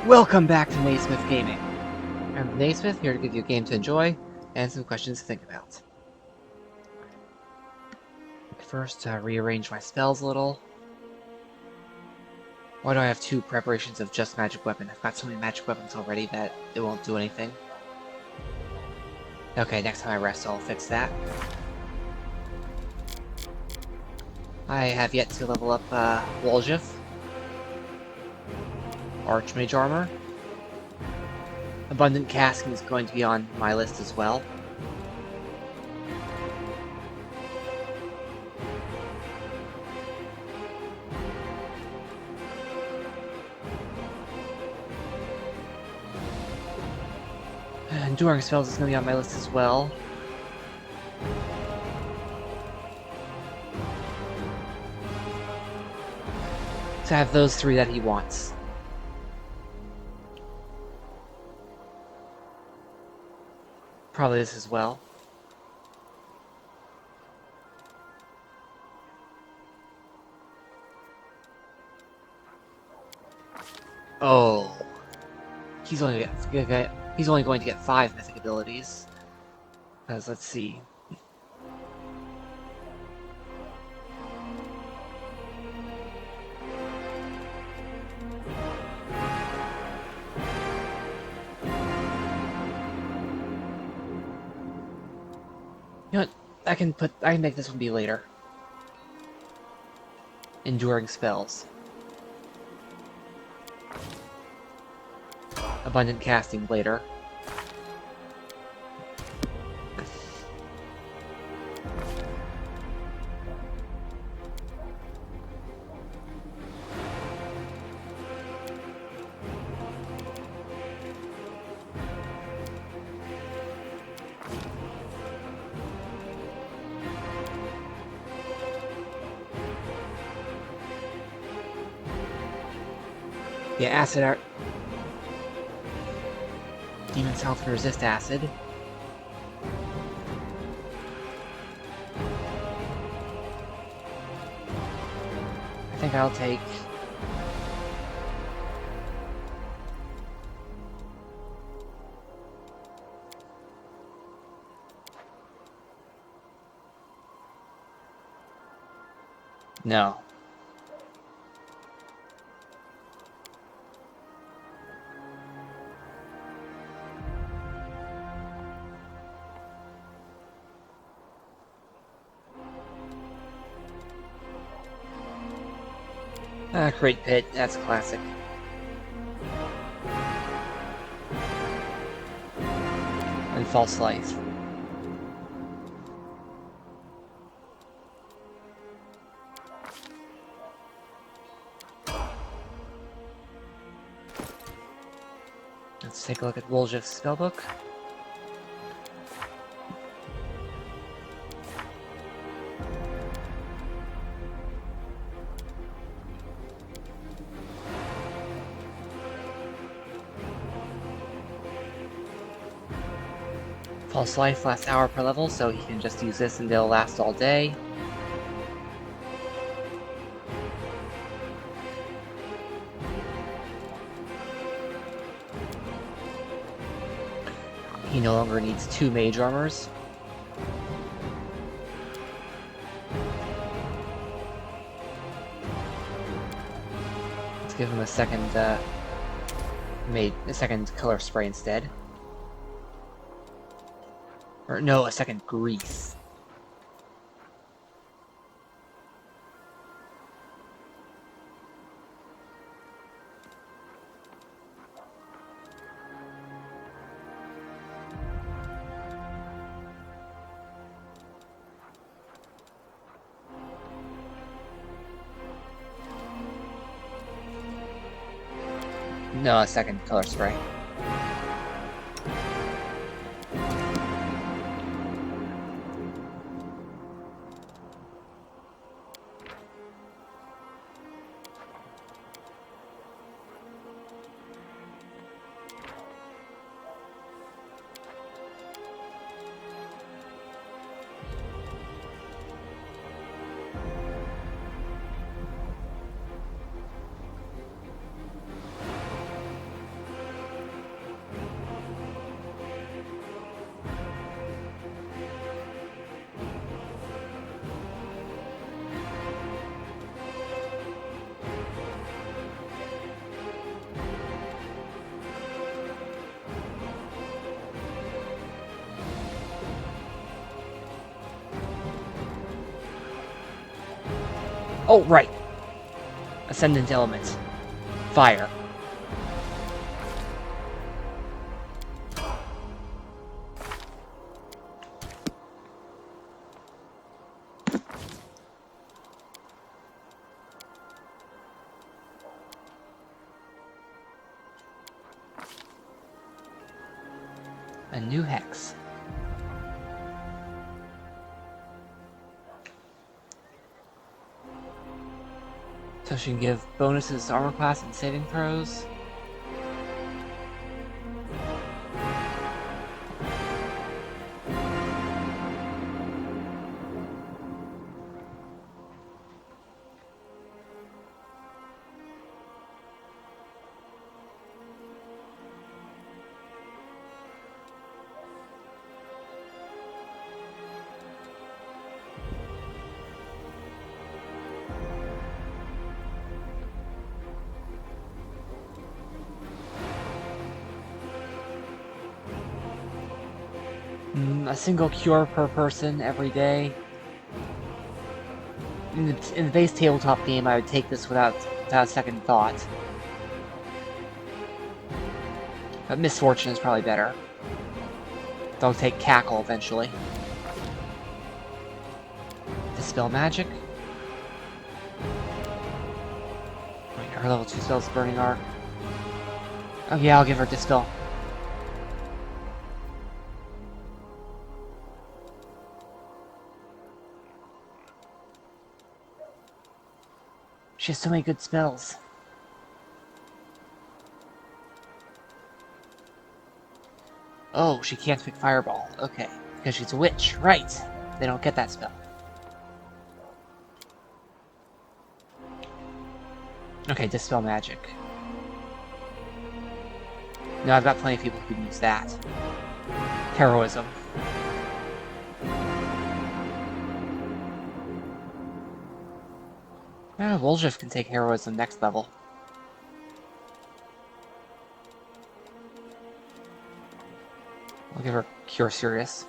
Welcome back to Naismith Gaming. I'm Naismith, here to give you a game to enjoy and some questions to think about. First, rearrange my spells a little. Why do I have two preparations of just magic weapon? I've got so many magic weapons already that it won't do anything. Okay, next time I rest I'll fix that. I have yet to level up Woljif. Archmage armor. Abundant casting is going to be on my list as well. Enduring spells is going to be on my list as well. So I have those three that he wants. Probably this as well. Oh. He's only going to get 5 mythic abilities. Let's see. You know what? I can make this one be later. Enduring spells. Abundant casting later. Yeah, acid art. Demon South can resist acid. I think I'll take... No. Great Pit, that's classic. And False Life. Let's take a look at Woljif's spellbook. False Life lasts hour per level, so he can just use this and it'll last all day. He no longer needs 2 mage armors. Let's give him a second color spray instead. Or no, a second grease. No, a second color spray. Oh, right. Ascendant element. Fire. A new hex. So she can give bonuses to armor class and saving throws. A single cure per person every day. In the base tabletop game, I would take this without a second thought. But Misfortune is probably better. They'll take Cackle eventually. Dispel Magic. Wait, her level 2 spell's Burning Arc. Oh yeah, I'll give her Dispel. She has so many good spells. Oh, she can't pick Fireball. Okay, because she's a witch. Right. They don't get that spell. Okay, Dispel Magic. No, I've got plenty of people who can use that. Heroism. Woljif can take Heroism next level. I'll give her Cure Serious.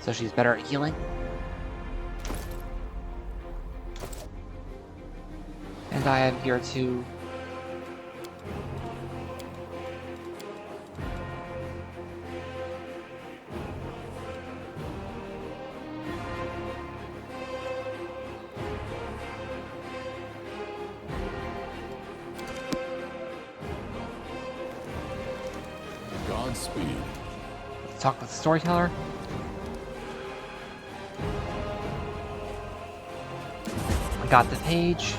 So she's better at healing. And I am here to... Godspeed. talk with the storyteller. I got the page.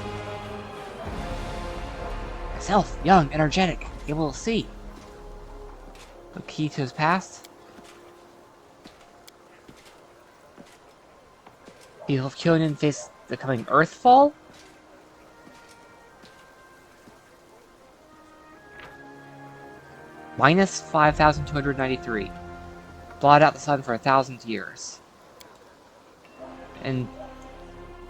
Myself, young, energetic, able to see. The key to his past. People of Kyonin face the coming Earthfall. Minus 5,293. Blot out the sun for 1,000 years. And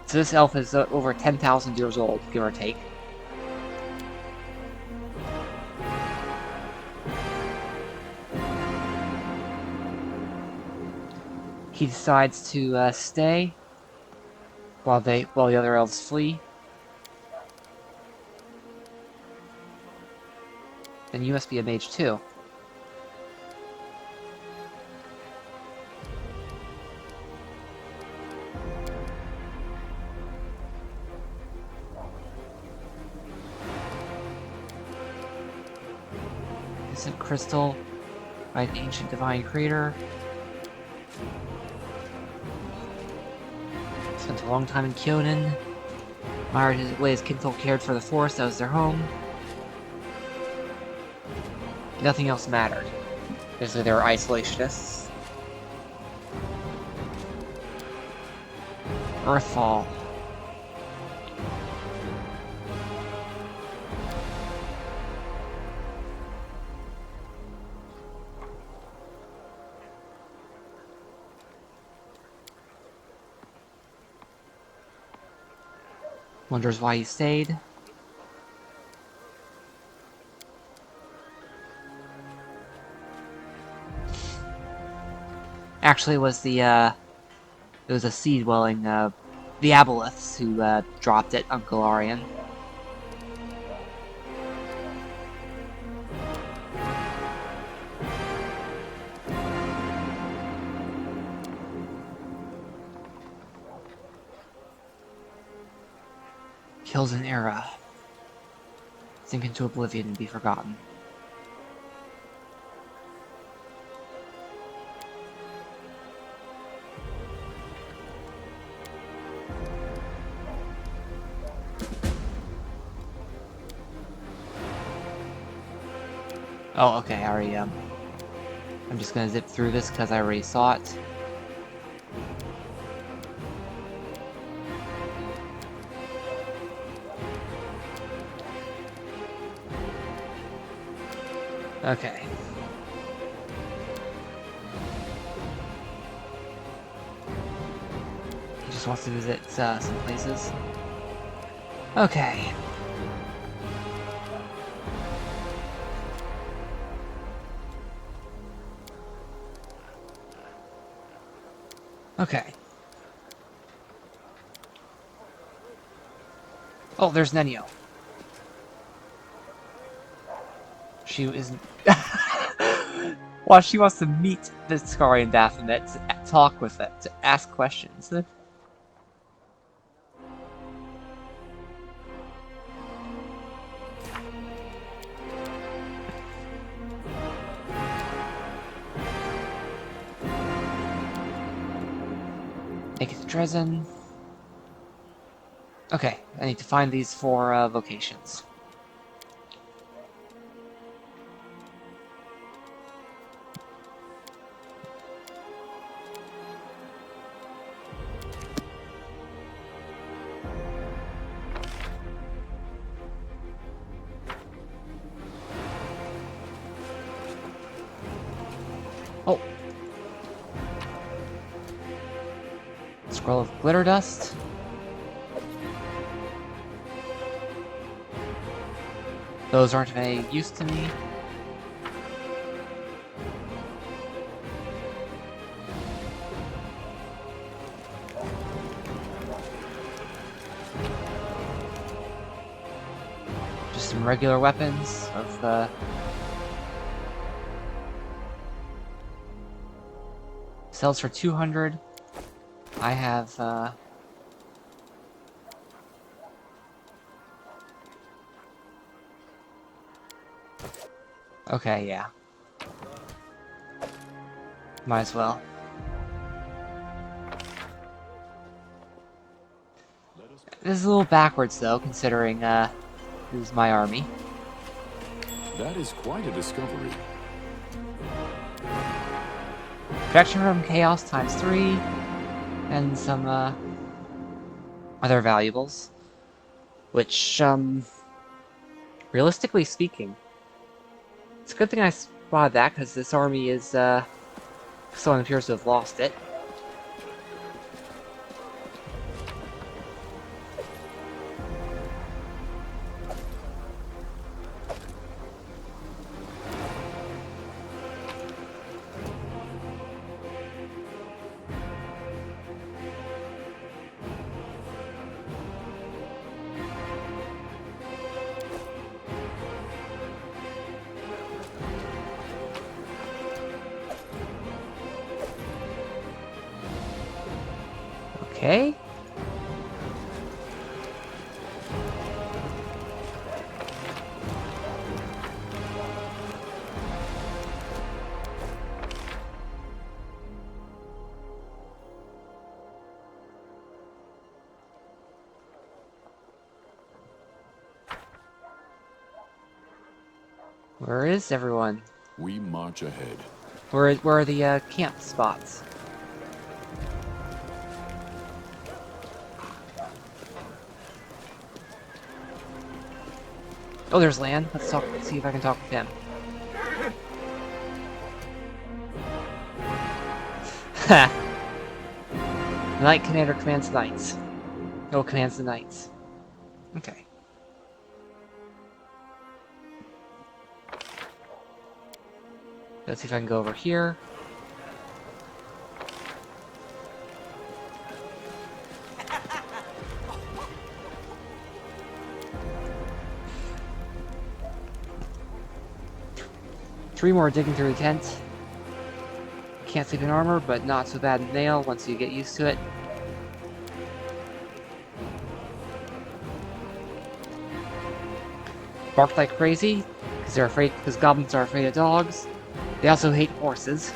so this elf is over 10,000 years old, give or take. He decides to stay while the other elves flee. Then you must be a mage too. Innocent crystal by an ancient divine creator. Spent a long time in Kyonin. Admired his way his kinfolk cared for the forest that was their home. Nothing else mattered. Basically, they were isolationists. Earthfall. Wonders why he stayed. Actually, it was the it was a sea-dwelling the aboleths who dropped it on Galarian. Kills an era. Sink into oblivion and be forgotten. Oh, okay, I already, I'm just gonna zip through this because I already saw it. Okay. He just wants to visit some places. Okay. Okay. Oh, there's Nenio. She isn't. Well, she wants to meet the Scarian Baphomet, to talk with it, to ask questions. Make it to Dresden. Okay, I need to find these 4 vocations. Oh. Scroll of Glitter Dust. Those aren't of any use to me. Just some regular weapons of sells for 200. I have okay, yeah. Might as well. This is a little backwards though, considering this is my army. That is quite a discovery. Protection from Chaos ×3, and some other valuables. Which, realistically speaking, it's a good thing I spotted that, because this army is, someone appears to have lost it. Okay. Where is everyone? We march ahead. Where are the camp spots? Oh, there's Lan. Let's talk. Let's see if I can talk with him. Ha! The Knight Commander commands the Knights. Oh, commands the Knights. Okay. Let's see if I can go over here. 3 more digging through the tent. Can't sleep in armor, but not so bad in nail once you get used to it. Bark like crazy, because goblins are afraid of dogs. They also hate horses.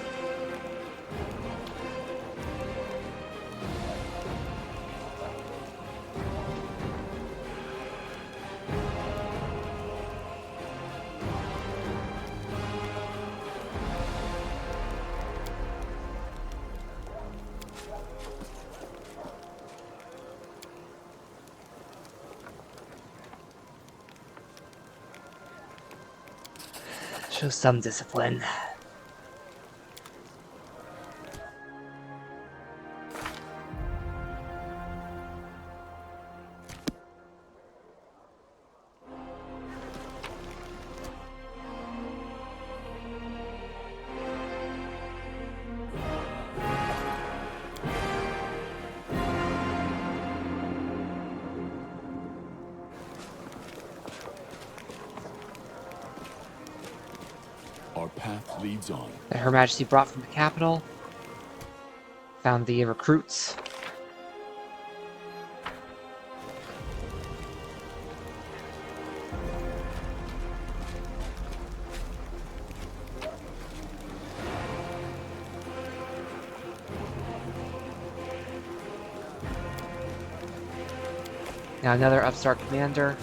Show some discipline. Our path leads on. That Her Majesty brought from the capital. Found the recruits. Now another upstart commander.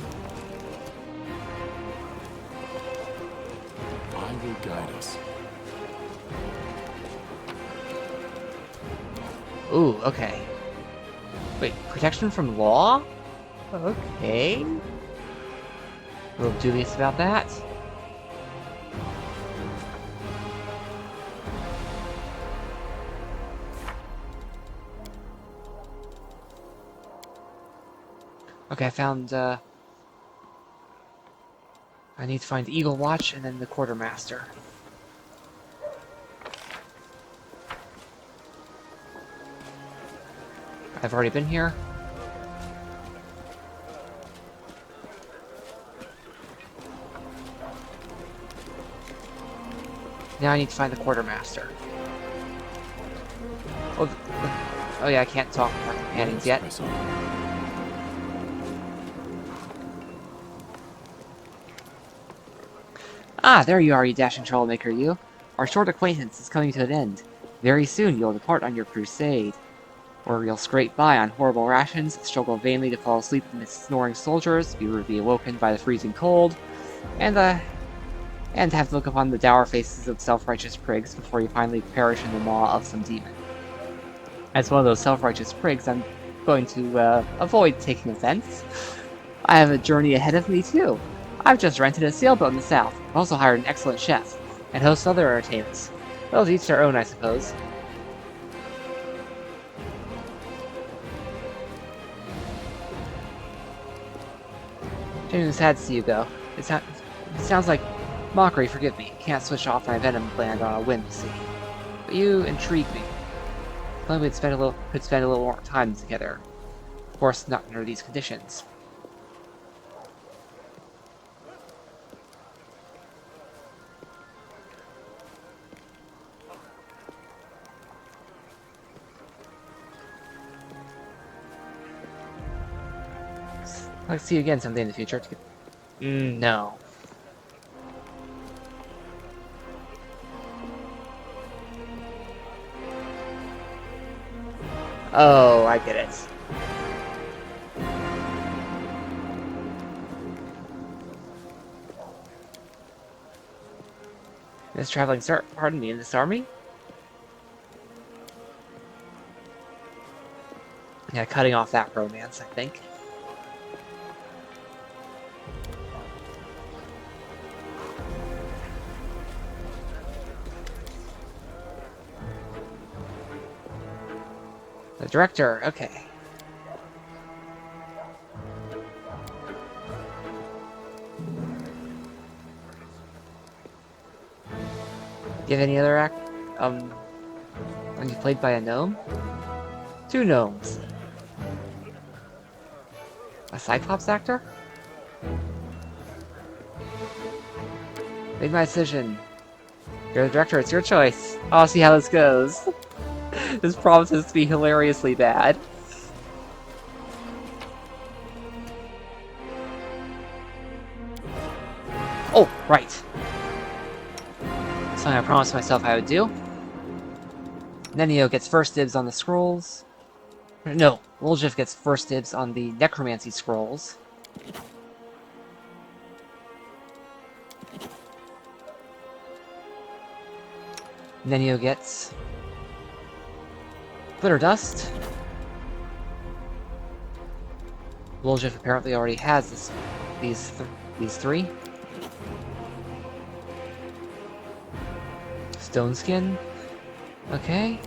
I will guide us. Ooh, okay. Wait, protection from law? Okay. A little dubious about that. Okay, I found, I need to find Eagle Watch and then the Quartermaster. I've already been here. Now I need to find the Quartermaster. Oh yeah, I can't talk about companions yet. Press on. Ah, there you are, you dashing troublemaker, you. Our short acquaintance is coming to an end. Very soon you'll depart on your crusade. Or you'll scrape by on horrible rations, struggle vainly to fall asleep amidst snoring soldiers, be awoken by the freezing cold, and have to look upon the dour faces of self-righteous prigs before you finally perish in the maw of some demon. As one of those self-righteous prigs, I'm going to avoid taking offense. I have a journey ahead of me, too. I've just rented a sailboat in the south. I've also hired an excellent chef, and host other entertainments. Well, to each their own, I suppose. Genuinely sad to see you go. It sounds like mockery, forgive me. Can't switch off my venom gland on a whim, you see. But you intrigue me. If only we could spend a little more time together. Of course, not under these conditions. I'd like to see you again someday in the future. No. Oh, I get it. This traveling pardon me, in this army? Yeah, cutting off that romance, I think. The director, okay. Do you have any other are you played by a gnome? 2 gnomes. A Cyclops actor? Made my decision. You're the director, it's your choice. I'll see how this goes. This promises to be hilariously bad. Oh, right. Something I promised myself I would do. Nenio gets first dibs on the scrolls. No, Woljif gets first dibs on the necromancy scrolls. Nenio gets Glitter Dust. Woljif apparently already has these three. Stone Skin. Okay.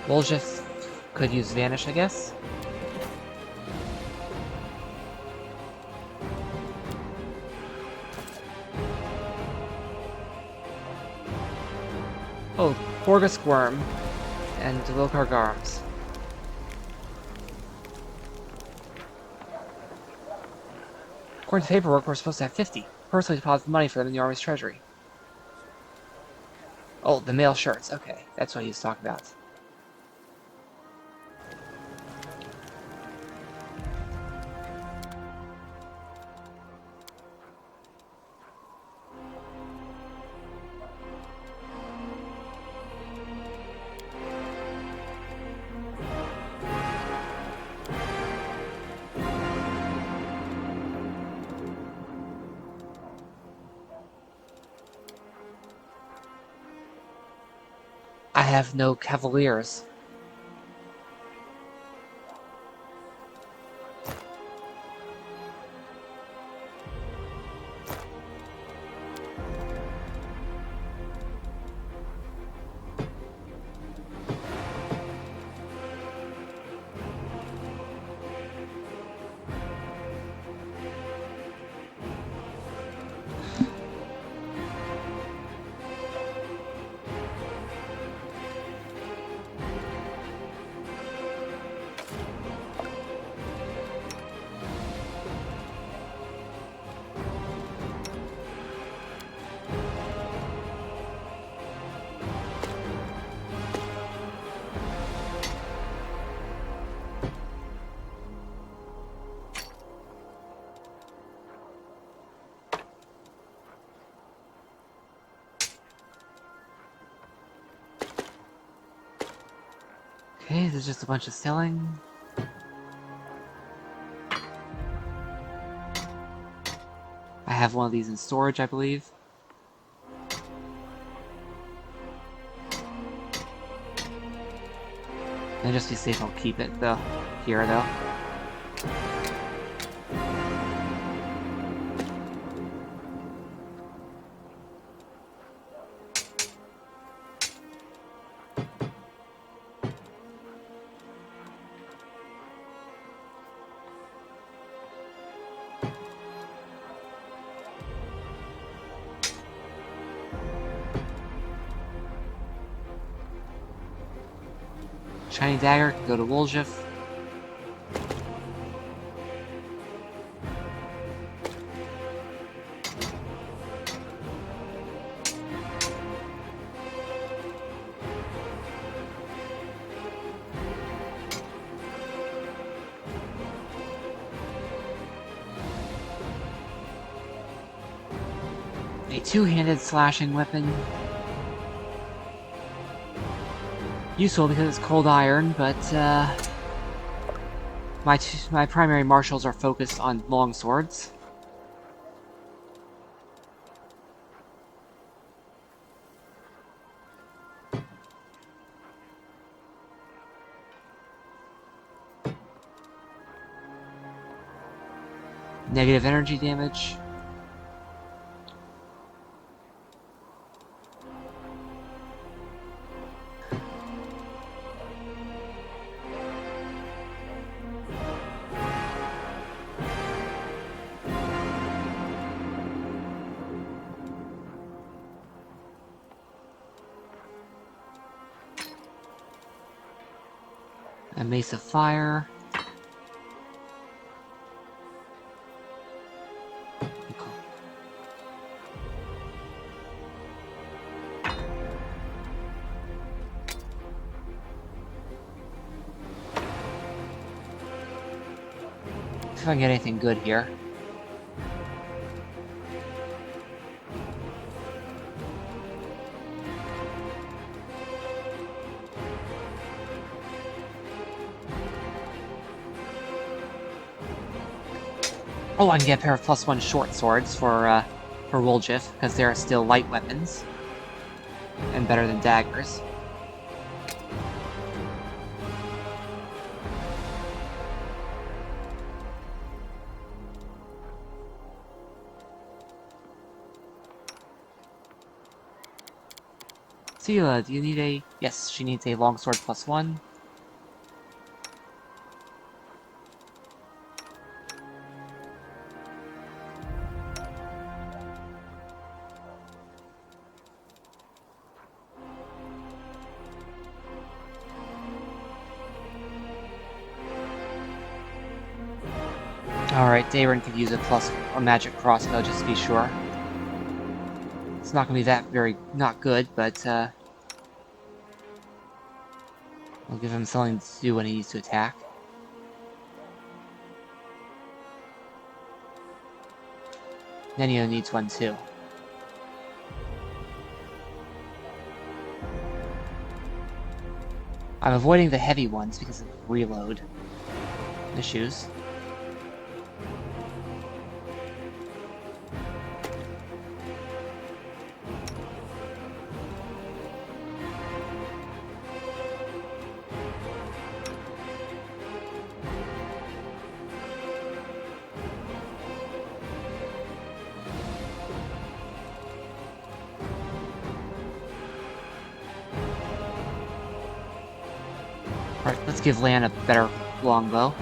Woljif could use Vanish, I guess. Oh, Borgus Worm and Wilkar Garms. According to paperwork, we're supposed to have 50. Personally deposit money for them in the Army's treasury. Oh, the mail shirts. Okay, that's what he was talking about. I have no Cavaliers. Okay, there's just a bunch of selling. I have one of these in storage, I believe. And just be safe, I'll keep it though. Here though. Shiny Dagger can go to Woljif. A two-handed slashing weapon. Useful because it's cold iron, but my primary martials are focused on long swords. Negative energy damage. A Mace of Fire. if I can get anything good here. Oh, I can get a pair of +1 short swords for Woljif, because they are still light weapons. And better than daggers. Sela, do you need a... Yes, she needs a longsword +1. Alright, Daeran could use a magic crossbow just to be sure. It's not gonna be that not good, but I'll give him something to do when he needs to attack. Nenio needs one too. I'm avoiding the heavy ones because of reload issues. Alright, let's give Lan a better longbow.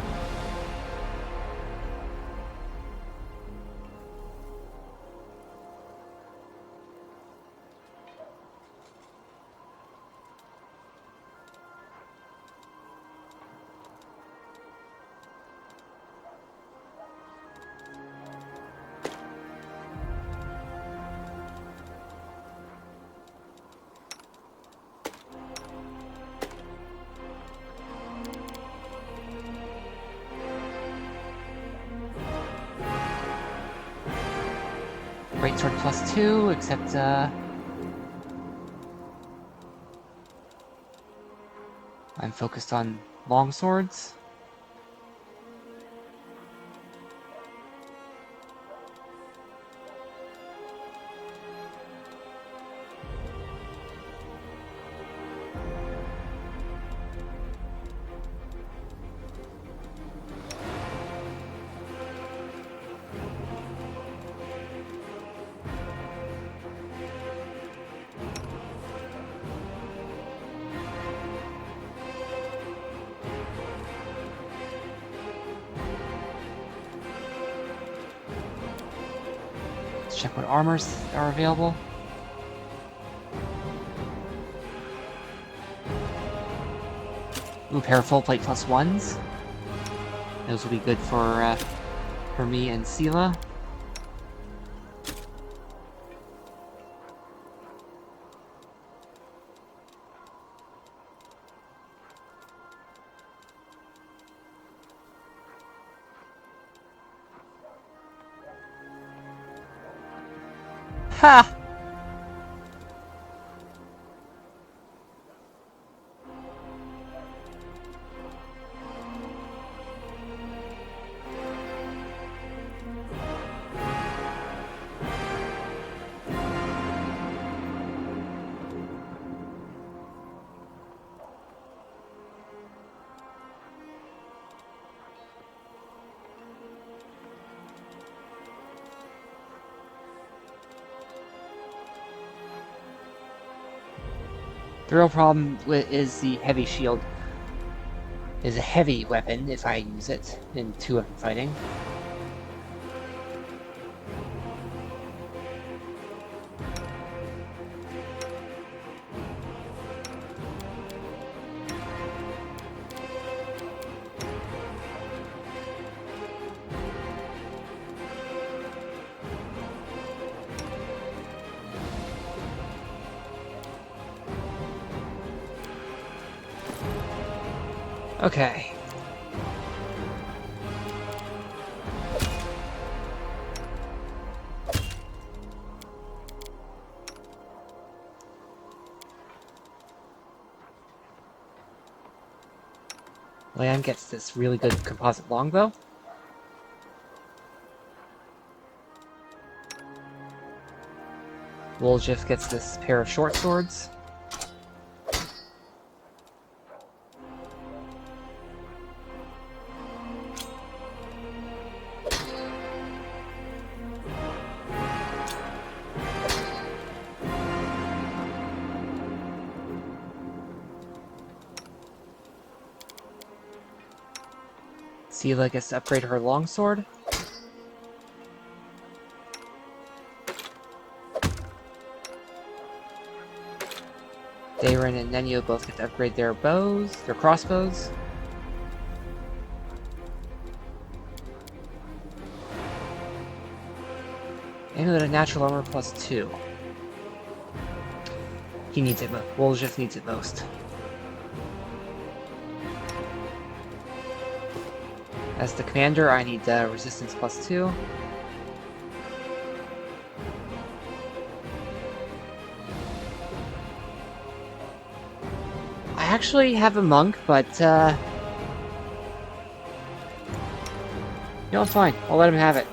Greatsword +2, except, I'm focused on longswords. Check what armors are available. Ooh, a pair of full plate +1s. Those will be good for me and Sela. Ha! The real problem is the heavy shield is a heavy weapon if I use it in 2-weapon fighting. Okay. Lian gets this really good composite longbow. Woljif gets this pair of short swords. Sela gets to upgrade her longsword. Daeran and Nenyo both get to upgrade their bows, their crossbows. Amulet of natural armor +2. He needs it, Woljif needs it most. As the commander, I need resistance +2. I actually have a monk, but you know, it's fine. I'll let him have it.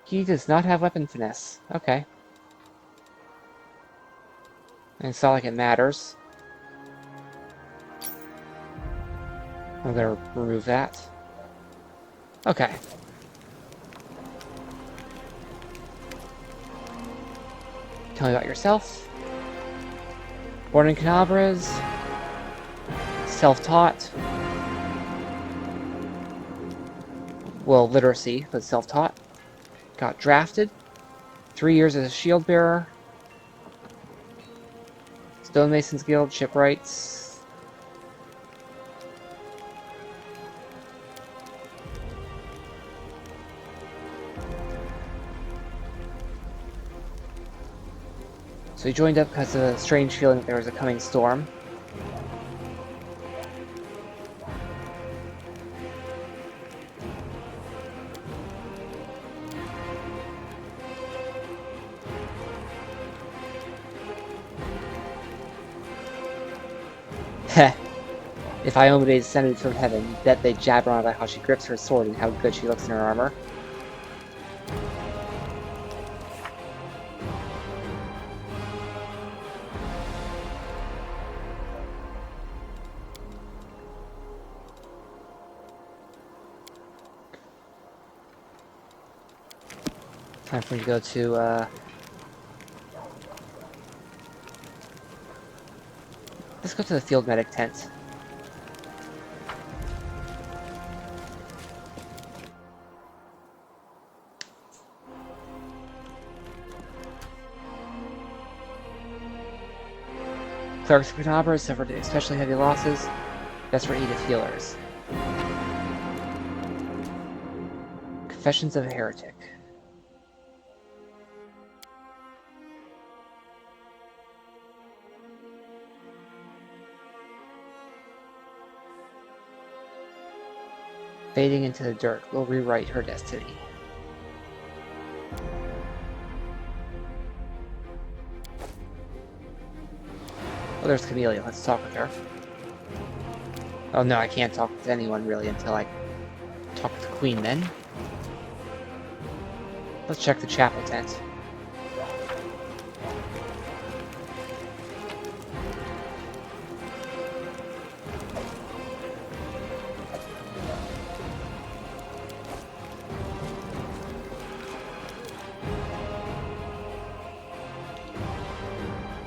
He does not have weapon finesse. Okay. And it's not like it matters. I'm gonna remove that. Okay. Tell me about yourself. Born in Canabras. Self-taught. Well, literacy, but self-taught. Got drafted. 3 years as a shield bearer. Stonemasons Guild, shipwrights. So he joined up because of a strange feeling that there was a coming storm. Heh. If Iomade descended from heaven, bet they jabber on about how she grips her sword and how good she looks in her armor. Time for me to go to, let's go to the field medic tent. Clerics of Canabra suffered especially heavy losses. Desperate need of healers. Confessions of a Heretic. Fading into the dirt will rewrite her destiny. Oh, there's Camellia. Let's talk with her. Oh no, I can't talk with anyone really until I talk with the Queen then. Let's check the chapel tent.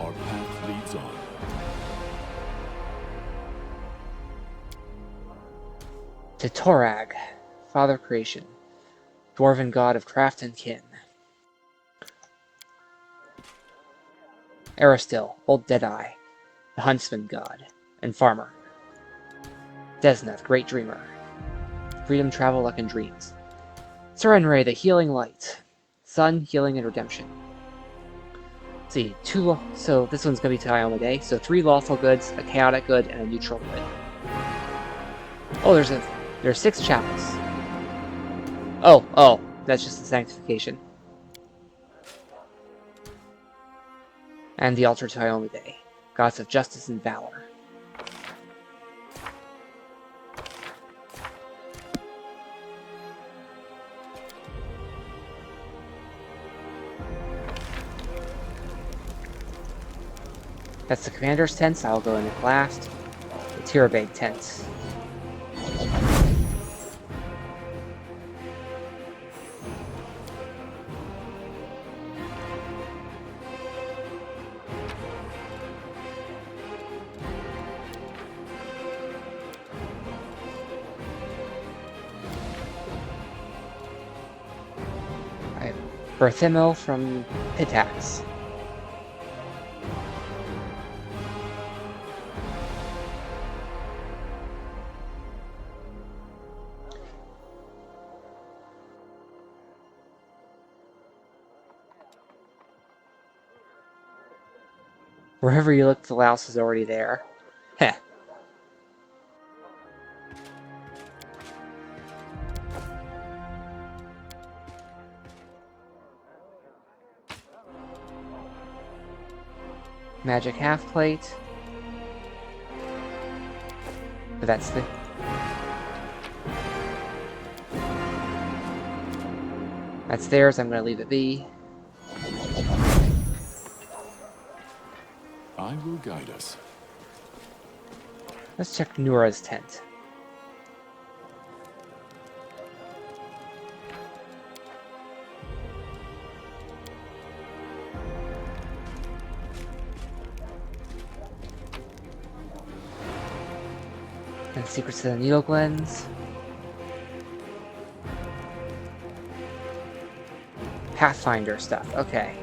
Our path leads on. To Torag, Father of Creation, Dwarven God of Craft and Kin. Aristil, Old Deadeye, the Huntsman God, and Farmer. Desnath, Great Dreamer. Freedom, Travel, Luck, and Dreams. Serenray, the Healing Light. Sun, Healing, and Redemption. Let's see, so this one's going to be to Iomade. So 3 lawful goods, a chaotic good, and a neutral good. Oh, there's 6 chapels. Oh, That's just the sanctification. And the altar to Iomide, goddess of justice and valor. That's the commander's tent, so I'll go in it last. The Tirabeg tent. I have Berthimo from Pitax. Wherever you look, the louse is already there. Heh. Magic half plate. But that's the... That's theirs, I'm gonna leave it be. I will guide us. Let's check Nurah's tent. And Secrets of the Needle Glens. Pathfinder stuff, okay.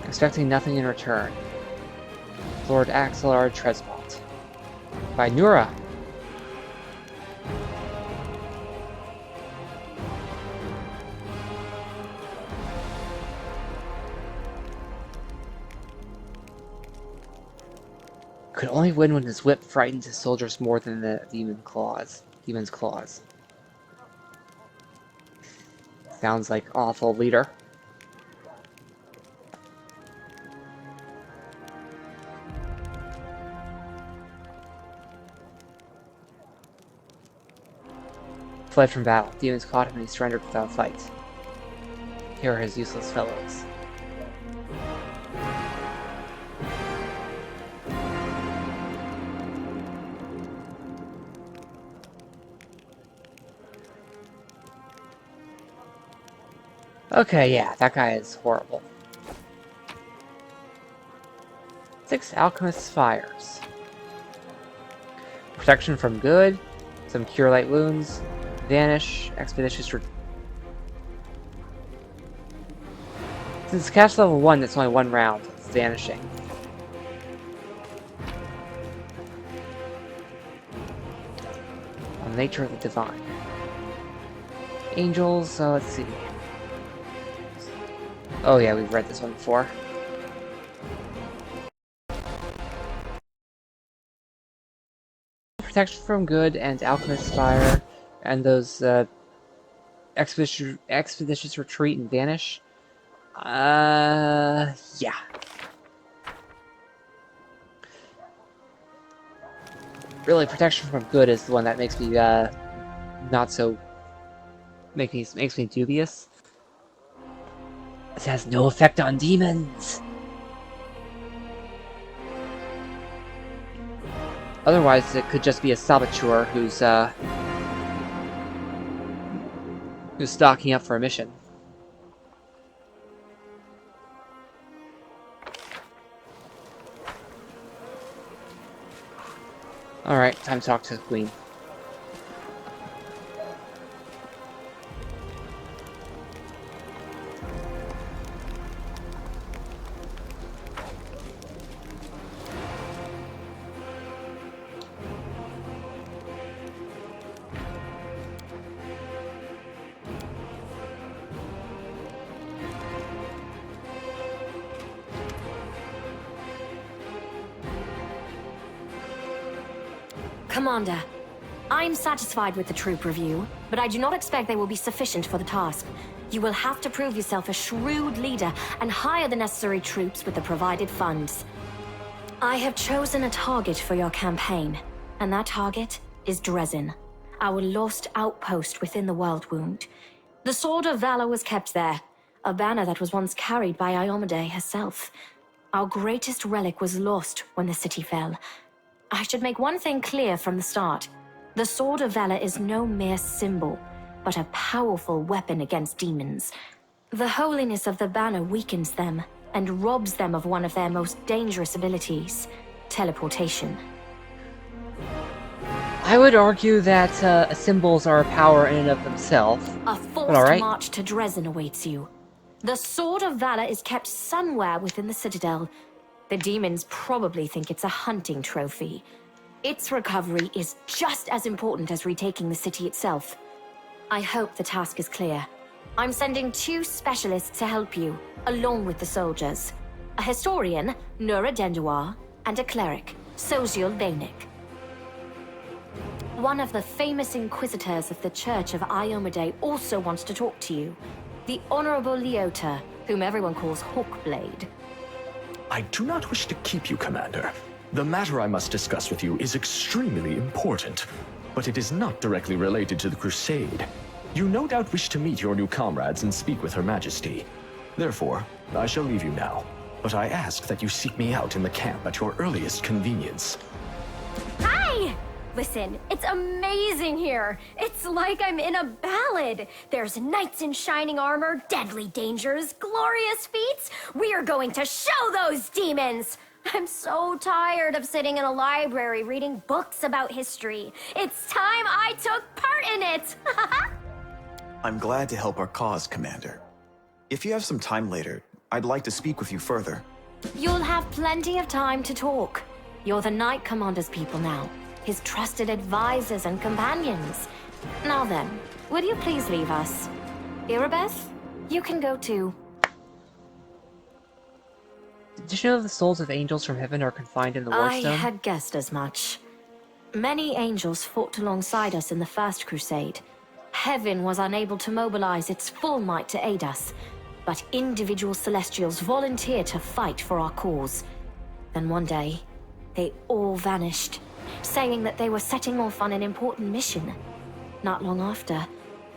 Expecting nothing in return. Lord Axelar Trespaut. By Nurah. Could only win when his whip frightens his soldiers more than the demon's claws. Sounds like awful leader. Fled from battle. Demons caught him and he surrendered without a fight. Here are his useless fellows. Okay, yeah, that guy is horrible. 6 Alchemist's Fires. Protection from good, some Cure Light Wounds, Vanish, Expeditious Since it's cast level 1, that's only 1 round. It's Vanishing. On the Nature of the Divine. Angels, let's see. Oh yeah, we've read this one before. Protection from good and Alchemist's Fire, and those Expeditious Retreat and Vanish. Yeah. Really, Protection from good is the one that makes me not so makes me dubious. It has no effect on demons. Otherwise, it could just be a saboteur who's stocking up for a mission. Alright, time to talk to the Queen. Commander, I'm satisfied with the troop review, but I do not expect they will be sufficient for the task. You will have to prove yourself a shrewd leader and hire the necessary troops with the provided funds. I have chosen a target for your campaign, and that target is Daeran, our lost outpost within the World Wound. The Sword of Valor was kept there, a banner that was once carried by Iomedae herself. Our greatest relic was lost when the city fell. I should make one thing clear from the start. The Sword of Valor is no mere symbol, but a powerful weapon against demons. The holiness of the banner weakens them and robs them of one of their most dangerous abilities, teleportation. I would argue that symbols are a power in and of themselves. A forced march to Daeran awaits you. The Sword of Valor is kept somewhere within the Citadel. The demons probably think it's a hunting trophy. Its recovery is just as important as retaking the city itself. I hope the task is clear. I'm sending 2 specialists to help you, along with the soldiers. A historian, Nurah, and a cleric, Sword. One of the famous inquisitors of the Church of Iomedae also wants to talk to you. The Honorable Liotr, whom everyone calls Hawkblade. I do not wish to keep you, Commander. The matter I must discuss with you is extremely important, but it is not directly related to the Crusade. You no doubt wish to meet your new comrades and speak with Her Majesty. Therefore, I shall leave you now, but I ask that you seek me out in the camp at your earliest convenience. Hi! Listen, it's amazing here. It's like I'm in a ballad. There's knights in shining armor, deadly dangers, glorious feats. We are going to show those demons! I'm so tired of sitting in a library reading books about history. It's time I took part in it! I'm glad to help our cause, Commander. If you have some time later, I'd like to speak with you further. You'll have plenty of time to talk. You're the Knight Commander's people now, his trusted advisors and companions. Now then, will you please leave us? Irabeth, you can go too. Did you know the souls of angels from heaven are confined in the Warstone? I had guessed as much. Many angels fought alongside us in the First Crusade. Heaven was unable to mobilize its full might to aid us, but individual Celestials volunteered to fight for our cause. Then one day, they all vanished, saying that they were setting off on an important mission. Not long after,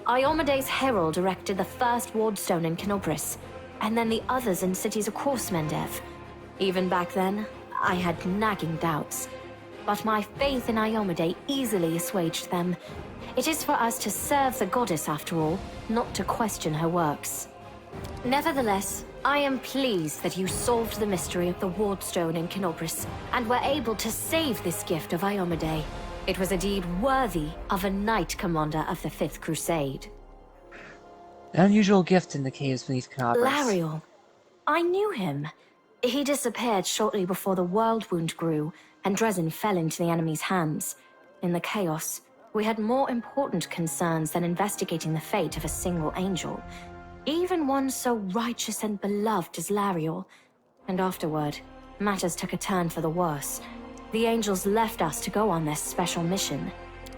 Iomedae's herald erected the first wardstone in Kenobris, and then the others in cities across Mendev. Even back then, I had nagging doubts, but my faith in Iomedae easily assuaged them. It is for us to serve the goddess after all, not to question her works. Nevertheless, I am pleased that you solved the mystery of the wardstone in Kenobris, and were able to save this gift of Iomedae. It was a deed worthy of a Knight Commander of the 5th Crusade. An unusual gift in the caves beneath Kenobris. Lariel. I knew him. He disappeared shortly before the World Wound grew, and Daeran fell into the enemy's hands. In the chaos, we had more important concerns than investigating the fate of a single angel. Even one so righteous and beloved as Lariel. And afterward, matters took a turn for the worse. The angels left us to go on their special mission.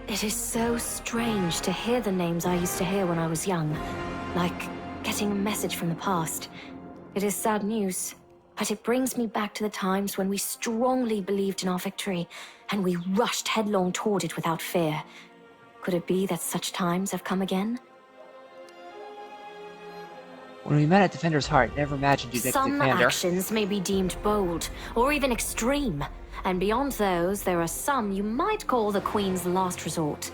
It is so strange to hear the names I used to hear when I was young, like getting a message from the past. It is sad news, but it brings me back to the times when we strongly believed in our victory, and we rushed headlong toward it without fear. Could it be that such times have come again? When we met at Defender's Heart, never imagined you'd make the Some commander. actions may be deemed bold, or even extreme, and beyond those, there are some you might call the Queen's last resort.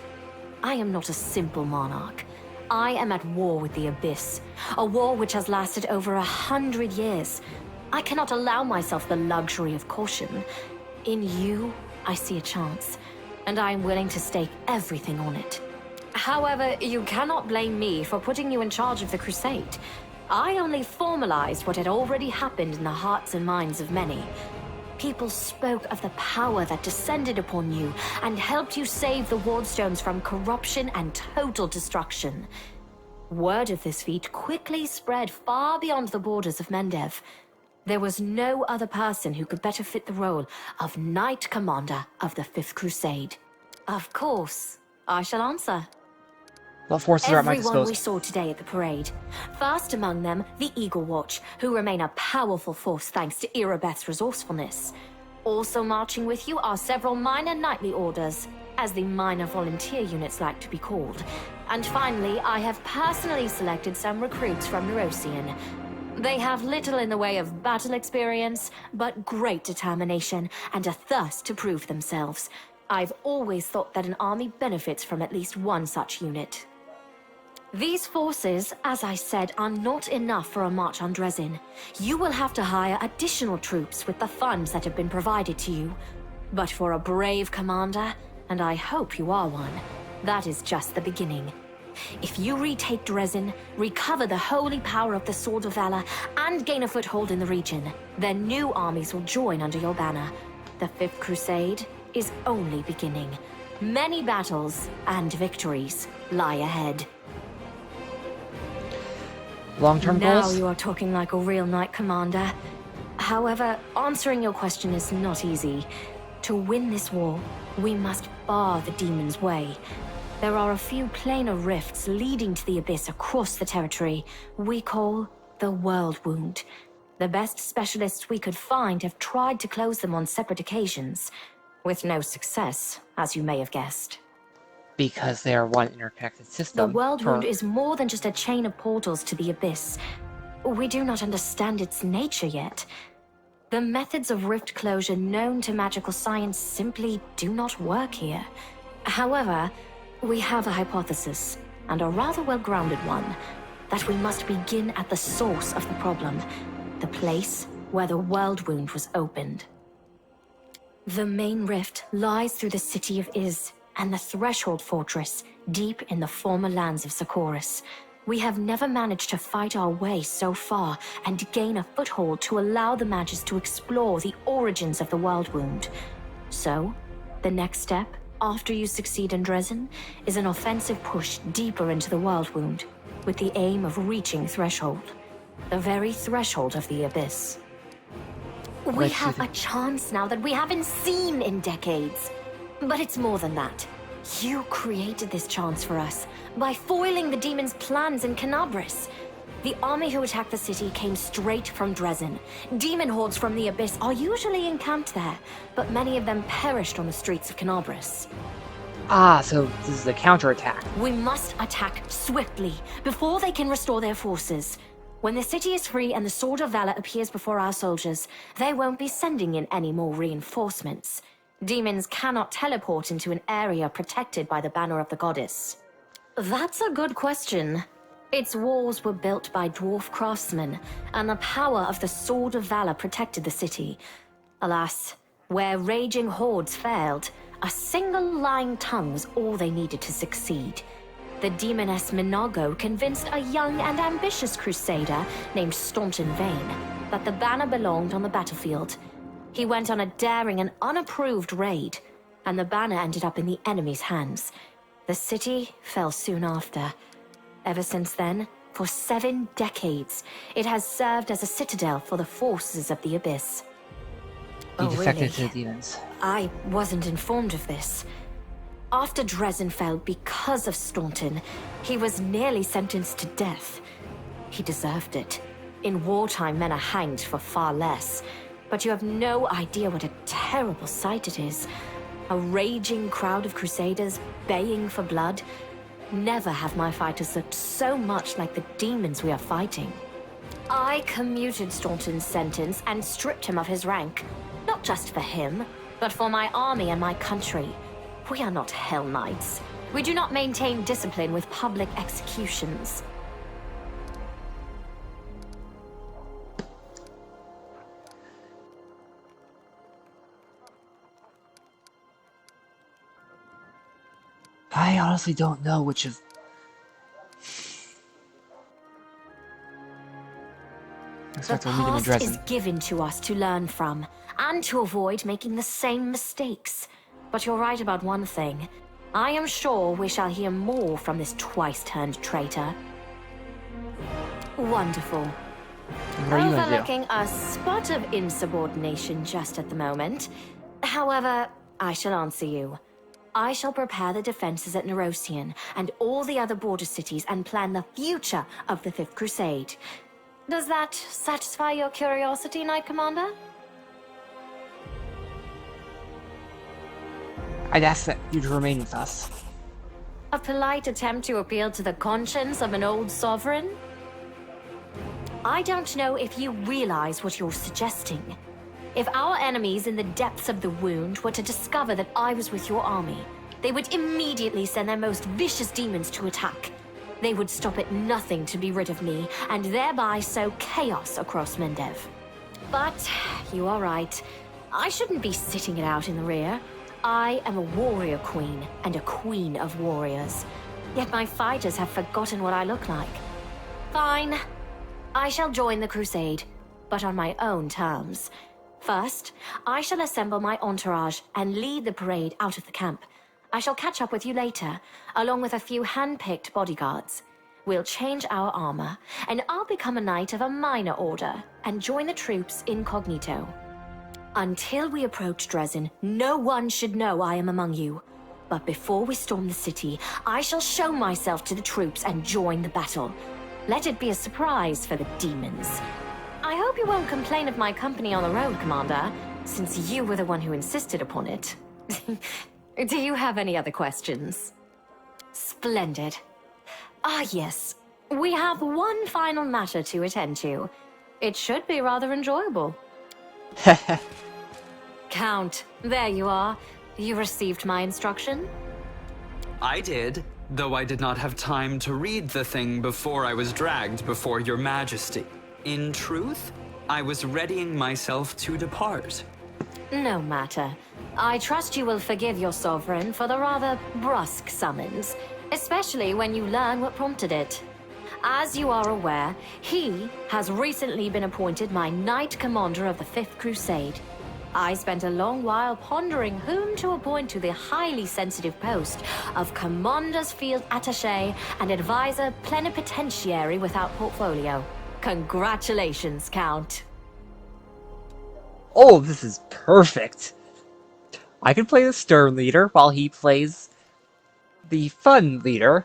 I am not a simple monarch. I am at war with the Abyss, a war which has lasted over 100 years. I cannot allow myself the luxury of caution. In you, I see a chance, and I am willing to stake everything on it. However, you cannot blame me for putting you in charge of the Crusade. I only formalized what had already happened in the hearts and minds of many. People spoke of the power that descended upon you and helped you save the Wardstones from corruption and total destruction. Word of this feat quickly spread far beyond the borders of Mendev. There was no other person who could better fit the role of Knight Commander of the 5th Crusade. Of course. I shall answer. What forces are at my Everyone we disposal? saw today at the parade. First among them, the Eagle Watch, who remain a powerful force thanks to Irabeth's resourcefulness. Also marching with you are several minor knightly orders, as the minor volunteer units like to be called. And finally, I have personally selected some recruits from Neurosian. They have little in the way of battle experience, but great determination and a thirst to prove themselves. I've always thought that an army benefits from at least one such unit. These forces, as I said, are not enough for a march on Dresden. You will have to hire additional troops with the funds that have been provided to you. But for a brave commander, and I hope you are one, that is just the beginning. If you retake Dresden, recover the holy power of the Sword of Valor, and gain a foothold in the region, then new armies will join under your banner. The Fifth Crusade is only beginning. Many battles and victories lie ahead. Long-term Now goals? you are talking like a real knight commander. However, answering your question is not easy. To win this war, we must bar the demon's way. There are a few planar rifts leading to the abyss across the territory we call the World Wound. The best specialists we could find have tried to close them on separate occasions, with no success, as you may have guessed. Because they are one interconnected The system. World Wound is more than just a chain of portals to the abyss. We do not understand its nature yet. The methods of rift closure known to magical science simply do not work here. However, we have a hypothesis, and a rather well-grounded one, that we must begin at the source of the problem, the place where the World Wound was opened. The main rift lies through the city of Iz, and the Threshold Fortress, deep in the former lands of Socorus. We have never managed to fight our way so far and gain a foothold to allow the mages to explore the origins of the World Wound. So, the next step, after you succeed in Dresden, is an offensive push deeper into the World Wound, with the aim of reaching Threshold. The very threshold of the Abyss. We have a chance now that we haven't seen in decades. But it's more than that. You created this chance for us by foiling the demon's plans in Canabris. The army who attacked the city came straight from Dresden. Demon hordes from the Abyss are usually encamped there, but many of them perished on the streets of Canabris. Ah, so this is a counterattack. We must attack swiftly, before they can restore their forces. When the city is free and the Sword of Valor appears before our soldiers, they won't be sending in any more reinforcements. Demons cannot teleport into an area protected by the banner of the goddess. That's a good question. Its walls were built by dwarf craftsmen, and the power of the Sword of Valor protected the city. Alas, where raging hordes failed, a single lying tongue was all they needed to succeed. The demoness Minago convinced a young and ambitious crusader named Staunton Vane that the banner belonged on the battlefield. He went on a daring and unapproved raid, and the banner ended up in the enemy's hands. The city fell soon after. Ever since then, for 7 decades, it has served as a citadel for the forces of the Abyss. He defected to really? the demons. I wasn't informed of this. After Dresden fell because of Staunton, he was nearly sentenced to death. He deserved it. In wartime, men are hanged for far less. But you have no idea what a terrible sight it is. A raging crowd of crusaders baying for blood. Never have my fighters looked so much like the demons we are fighting. I commuted Staunton's sentence and stripped him of his rank. Not just for him, but for my army and my country. We are not Hell Knights. We do not maintain discipline with public executions. I honestly don't know which of... The past is given to us to learn from, and to avoid making the same mistakes. But you're right about one thing. I am sure we shall hear more from this twice-turned traitor. Wonderful. What are you gonna do? Overlooking a spot of insubordination just at the moment. However, I shall answer you. I shall prepare the defenses at Nerosian and all the other border cities and plan the future of the Fifth Crusade. Does that satisfy your curiosity, Knight Commander? I'd ask that you to remain with us. A polite attempt to appeal to the conscience of an old sovereign? I don't know if you realize what you're suggesting. If our enemies in the depths of the wound were to discover that I was with your army, they would immediately send their most vicious demons to attack. They would stop at nothing to be rid of me, and thereby sow chaos across Mendev. But you are right. I shouldn't be sitting it out in the rear. I am a warrior queen, and a queen of warriors. Yet my fighters have forgotten what I look like. Fine. I shall join the Crusade, but on my own terms. First, I shall assemble my entourage and lead the parade out of the camp. I shall catch up with you later, along with a few hand-picked bodyguards. We'll change our armor, and I'll become a knight of a minor order and join the troops incognito. Until we approach Dresden, no one should know I am among you. But before we storm the city, I shall show myself to the troops and join the battle. Let it be a surprise for the demons. I hope you won't complain of my company on the road, Commander, since you were the one who insisted upon it. Do you have any other questions? Splendid. Ah, yes. We have one final matter to attend to. It should be rather enjoyable. Count, there you are. You received my instruction? I did, though I did not have time to read the thing before I was dragged before your majesty. In truth, I was readying myself to depart. No matter. I trust you will forgive your sovereign for the rather brusque summons, especially when you learn what prompted it. As you are aware, he has recently been appointed my Knight Commander of the Fifth Crusade. I spent a long while pondering whom to appoint to the highly sensitive post of Commander's Field Attaché and Advisor Plenipotentiary without portfolio. Congratulations, Count. Oh, this is perfect. I can play the stern leader while he plays the fun leader.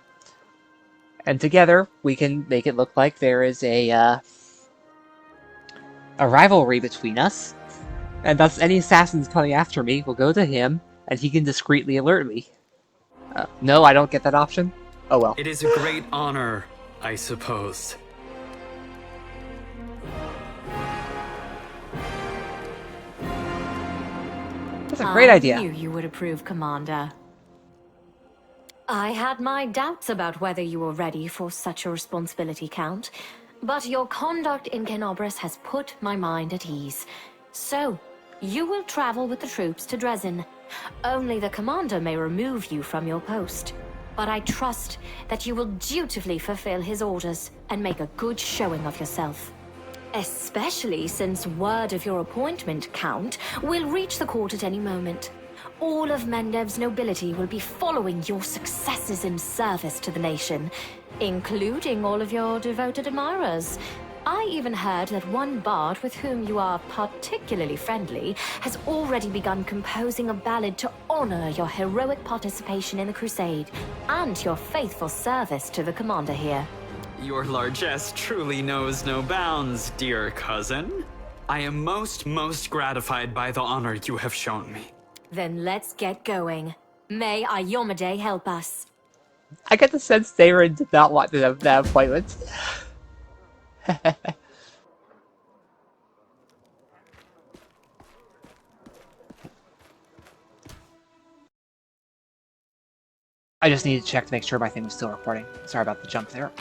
And together, we can make it look like there is a rivalry between us. And thus, any assassins coming after me will go to him, and he can discreetly alert me. No, I don't get that option? Oh well. It is a great honor, I suppose. That's a great idea. I knew you would approve, Commander. I had my doubts about whether you were ready for such a responsibility, Count. But your conduct in Kenobris has put my mind at ease. So, you will travel with the troops to Dresden. Only the commander may remove you from your post. But I trust that you will dutifully fulfill his orders and make a good showing of yourself. Especially since word of your appointment, Count, will reach the court at any moment. All of Mendev's nobility will be following your successes in service to the nation, including all of your devoted admirers. I even heard that one bard with whom you are particularly friendly has already begun composing a ballad to honor your heroic participation in the Crusade and your faithful service to the commander here. Your largesse truly knows no bounds, dear cousin. I am most gratified by the honor you have shown me. Then let's get going. May Iyomade help us. I get the sense Daeran did not want to have that appointment. I just need to check to make sure my thing was still recording. Sorry about the jump there.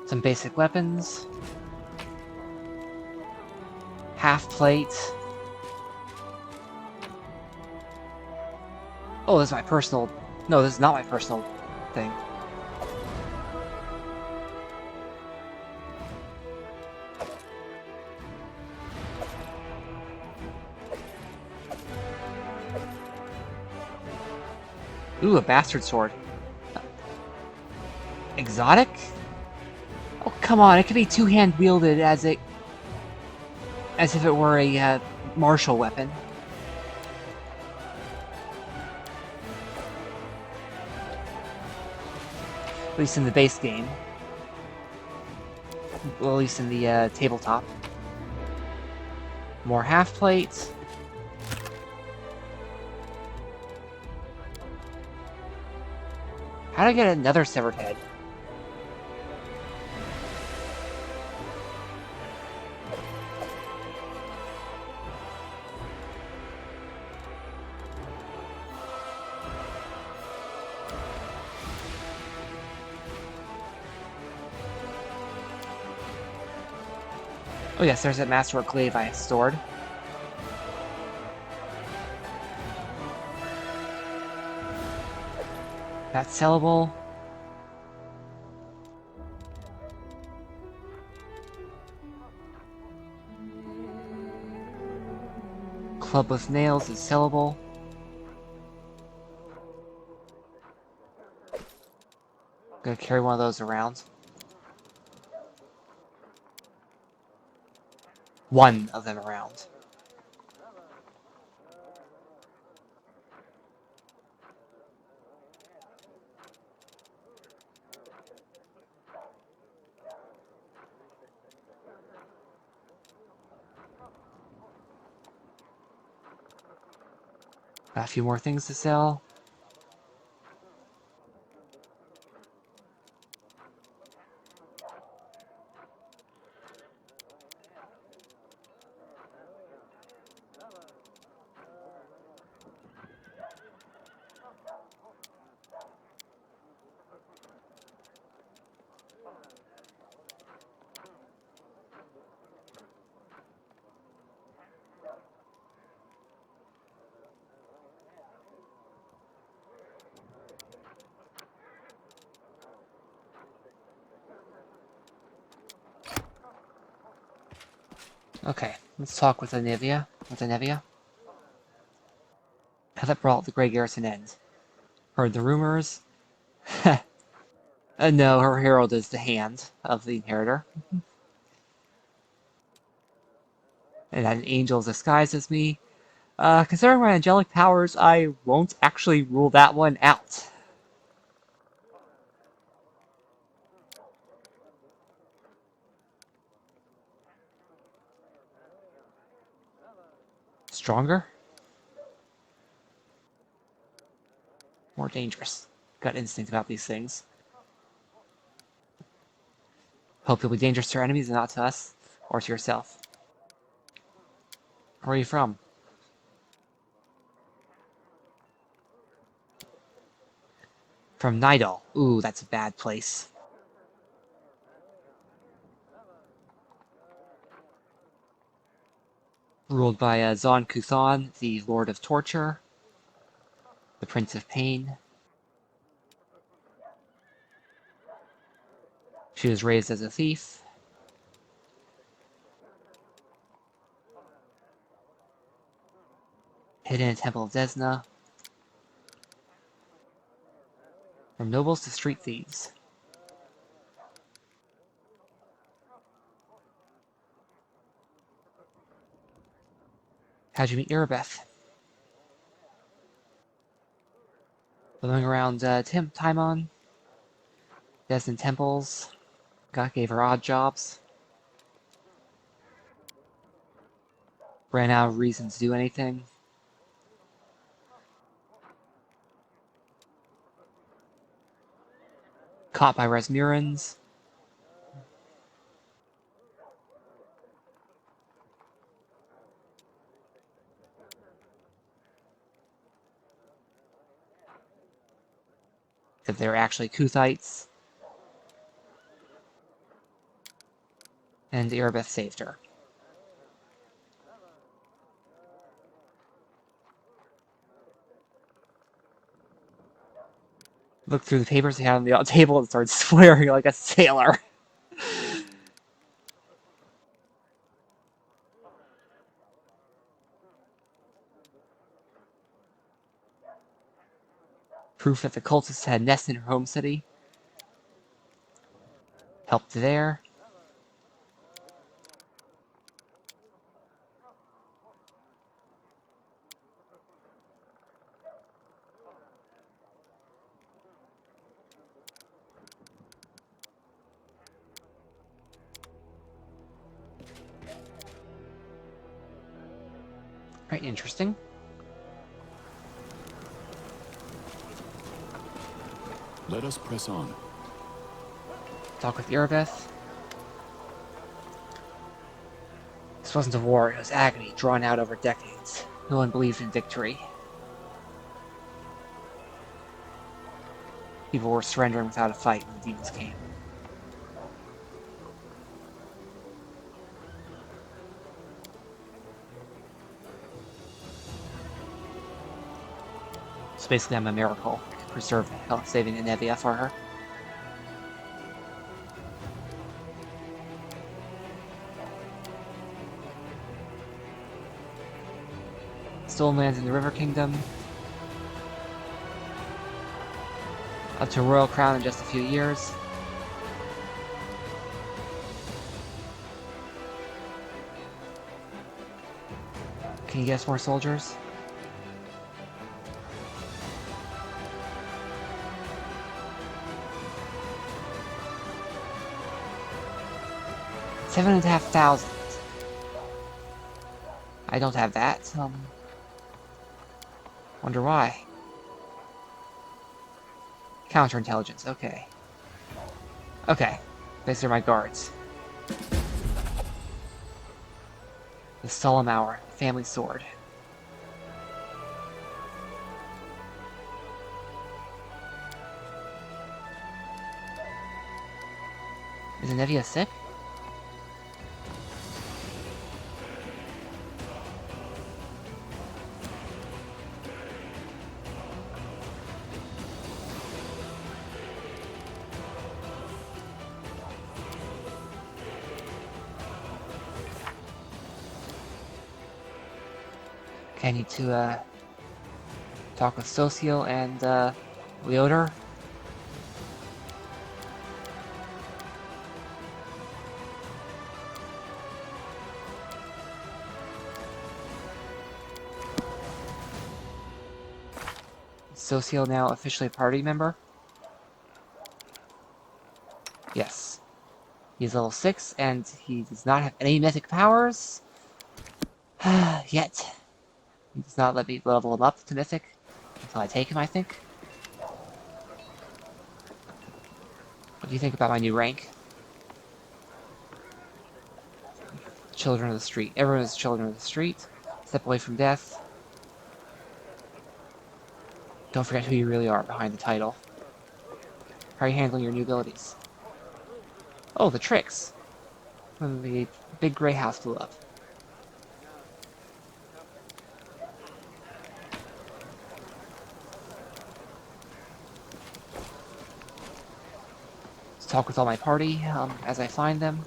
Some basic weapons. Half plate. Oh, this is my personal... No, this is not my personal thing. Ooh, a bastard sword. Exotic? Oh, come on, it could be two-hand wielded as if it were a martial weapon. At least in the base game. Well, at least in the tabletop. More half plates. How do I get another severed head? Oh yes, there's that Masterwork glaive I stored. That's sellable. Club with nails is sellable. Gonna carry one of those around. One of them around. Got a few more things to sell. Okay, let's talk with Anivia. How that brought the Grey Garrison end. Heard the rumors. No, her herald is the hand of the inheritor. And that an angel is disguised as me. Considering my angelic powers, I won't actually rule that one out. Stronger? More dangerous. Gut instinct about these things. Hope you'll be dangerous to your enemies and not to us, or to yourself. Where are you from? From Nidal. Ooh, that's a bad place. Ruled by Zon Kuthon, the Lord of Torture. The Prince of Pain. She was raised as a thief. Hidden in Temple of Desna. From nobles to street thieves. How'd you meet Irabeth? Living around Timon. Desna temples. God gave her odd jobs. Ran out of reasons to do anything. Caught by Resmurans. That they're actually Kuthites. And Irabeth saved her. Looked through the papers he had on the table and started swearing like a sailor. Proof that the cultists had nests in her home city. Helped there. Quite interesting. Let us press on. Talk with Irveth. This wasn't a war, it was agony, drawn out over decades. No one believed in victory. People were surrendering without a fight when the demons came. So basically I'm a miracle. Preserve health, saving Inevia for her. Stolen lands in the River Kingdom. Up to a royal crown in just a few years. Can you get us more soldiers? $7,500. I don't have that. Wonder why. Counterintelligence, okay. Okay, these are my guards. The Solemn Hour, family sword. Is Inevia sick? I need to talk with Socio and Liotr. Socio now officially a party member? Yes. He's level 6 and he does not have any mythic powers yet. He does not let me level him up to Mythic until I take him, I think. What do you think about my new rank? Children of the Street. Everyone is Children of the Street. Step away from death. Don't forget who you really are behind the title. How are you handling your new abilities? Oh, the tricks! When the big gray house blew up. Talk with all my party as I find them.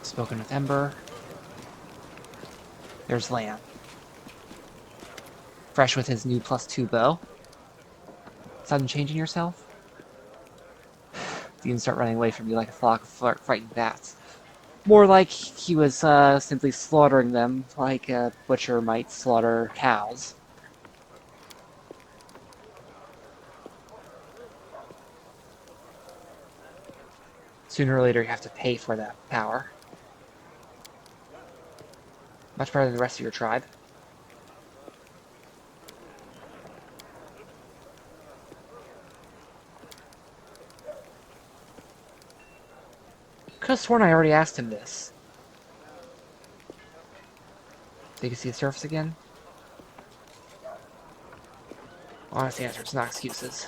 Spoken with Ember. There's Lamb. Fresh with his new +2 bow. Sudden change in yourself? Demons start running away from you like a flock of frightened bats. More like he was simply slaughtering them like a butcher might slaughter cows. Sooner or later you have to pay for that power. Much better than the rest of your tribe. Could have sworn I already asked him this. So you can see the surface again? Honest answer, it's not excuses.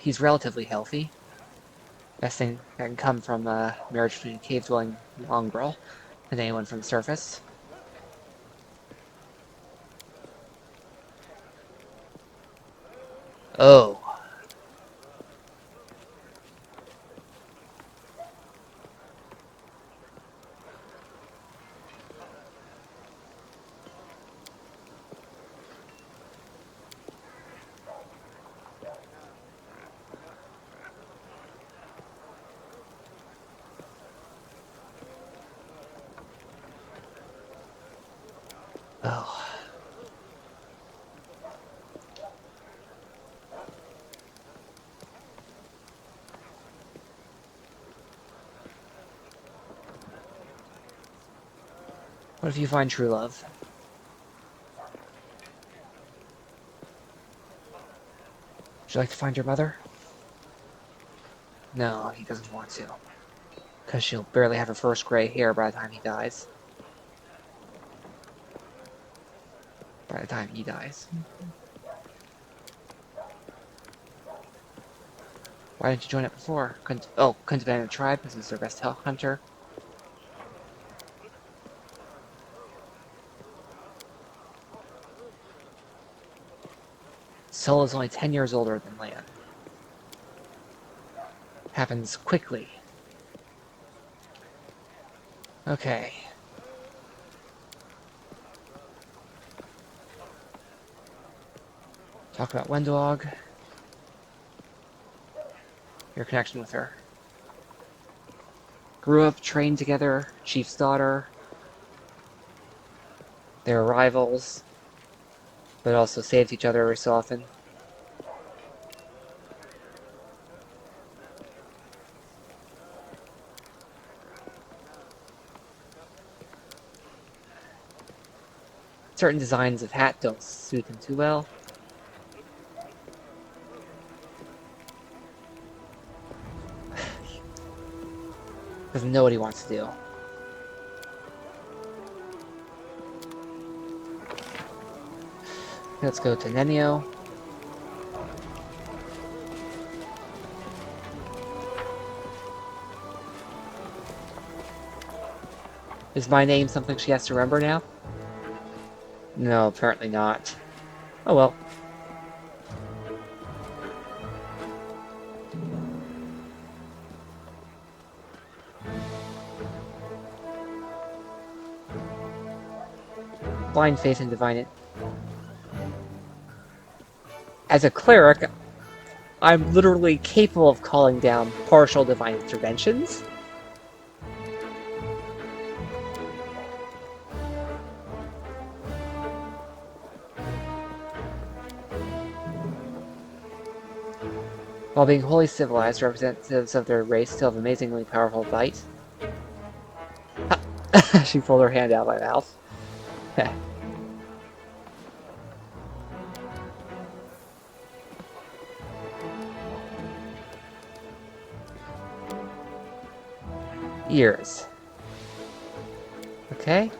He's relatively healthy. Best thing that can come from a marriage between a cave-dwelling mongrel than anyone from the surface. Oh. Oh. What if you find true love? Would you like to find your mother? No, he doesn't want to. Because she'll barely have her first gray hair by the time he dies. By the time he dies. Why didn't you join up before? Couldn't abandon the tribe because he's their best hunter. Sol is only 10 years older than Leia. Happens quickly. Okay. Talk about Wendog. Your connection with her. Grew up, trained together, chief's daughter. They were rivals, but also saved each other every so often. Certain designs of hat don't suit him too well. Doesn't know what he wants to do. Let's go to Nenio. Is my name something she has to remember now? No, apparently not. Oh well. Blind faith in divine. As a cleric, I'm literally capable of calling down partial divine interventions. While being wholly civilized, representatives of their race still have amazingly powerful bite. She pulled her hand out of my mouth. Ears. Okay.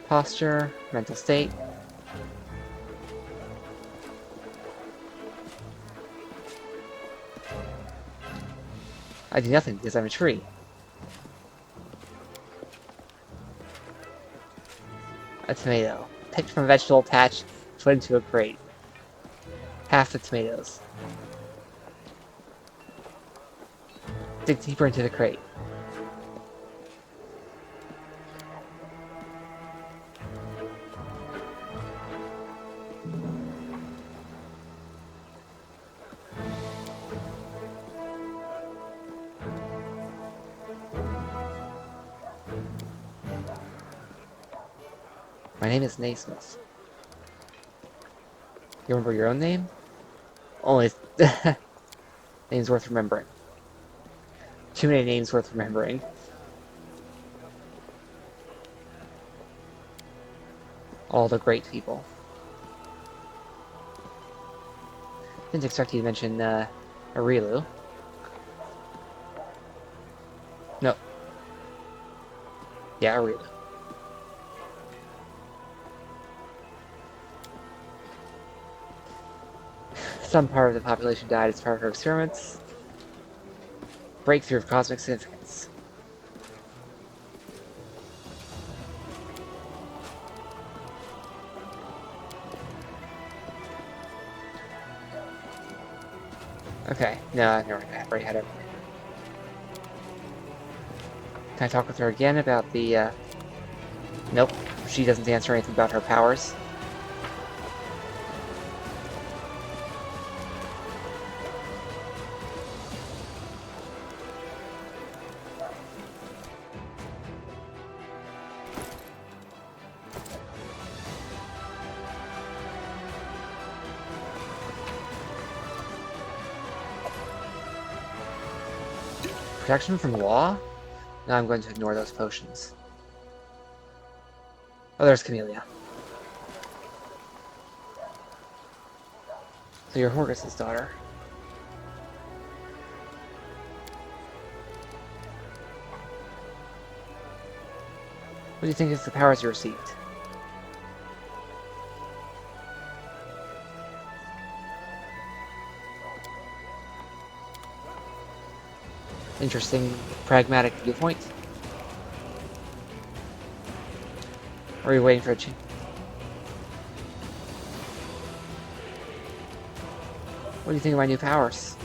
Posture, mental state. I do nothing because I'm a tree. A tomato. Picked from a vegetable patch, put into a crate. Half the tomatoes. Dig deeper into the crate. My name is Naismith. You remember your own name? Only names worth remembering. Too many names worth remembering. All the great people. Didn't expect you to mention Arilu. No. Yeah, Arilu. Some part of the population died as part of her experiments. Breakthrough of cosmic significance. Okay, no, never mind. I already had it. Can I talk with her again about the, Nope. She doesn't answer anything about her powers. Protection from law? Now I'm going to ignore those potions. Oh, there's Camellia. So you're Horgus' daughter. What do you think is the powers you received? Interesting, pragmatic viewpoint. Or are you waiting for a change? What do you think of my new powers?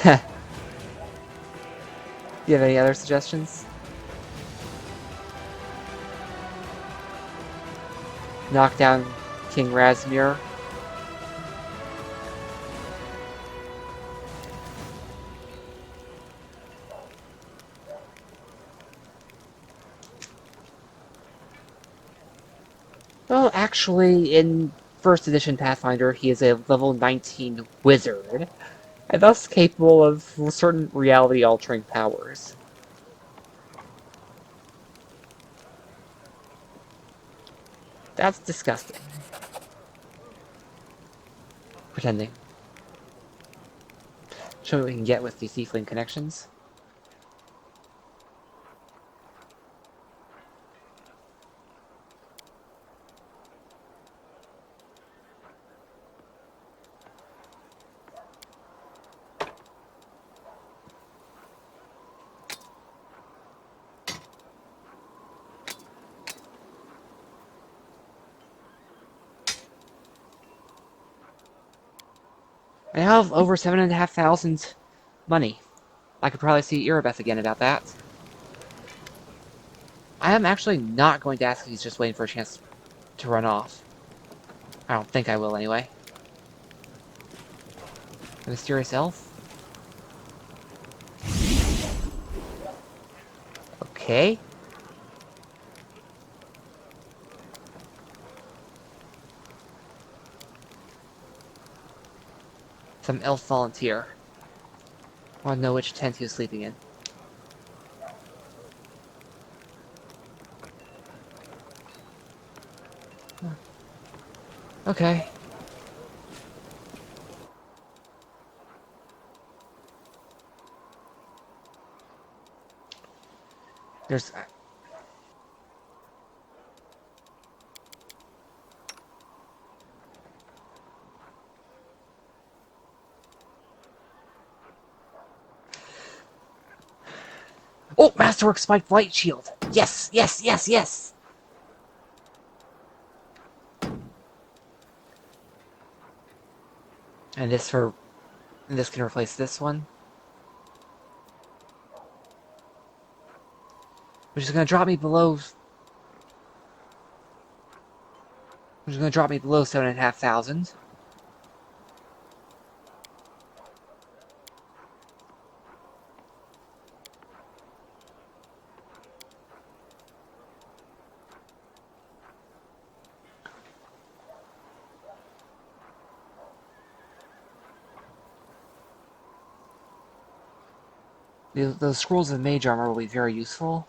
Do you have any other suggestions? Knock down King Razmir. Well, actually, in first edition Pathfinder, he is a level 19 wizard, and thus capable of certain reality-altering powers. That's disgusting. Pretending. Show me what we can get with these tiefling connections. I have over 7,500 money. I could probably see Erebeth again about that. I am actually not going to ask if he's just waiting for a chance to run off. I don't think I will anyway. The mysterious elf? Okay. Some elf volunteer. I want to know which tent he was sleeping in. Okay. There's... Oh! Masterwork Spiked Light Shield! Yes! Yes! Yes! Yes! And this can replace this one. Which is gonna drop me below... Which is gonna drop me below 7,500. Those scrolls of mage armor will be very useful.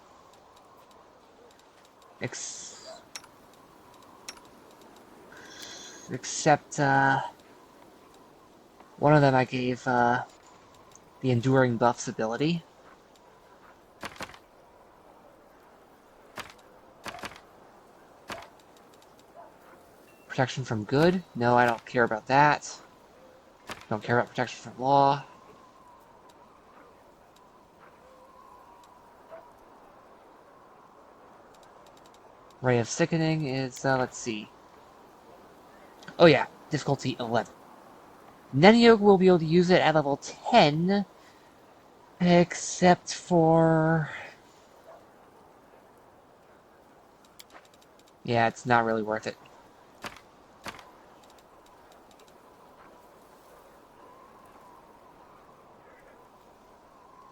Except, one of them I gave, the Enduring Buffs ability. Protection from good? No, I don't care about that. Don't care about protection from law. Ray of Sickening is, let's see. Oh yeah, difficulty 11. Nenio will be able to use it at level 10, except for... Yeah, it's not really worth it.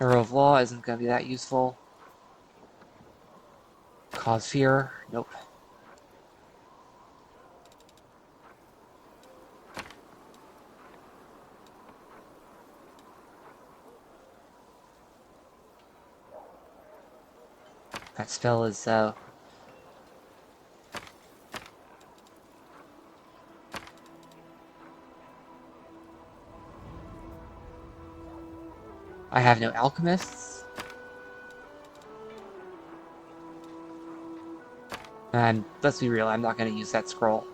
Arrow of Law isn't going to be that useful. Cause Fear? Nope. That spell is, I have no alchemists. And let's be real, I'm not going to use that scroll.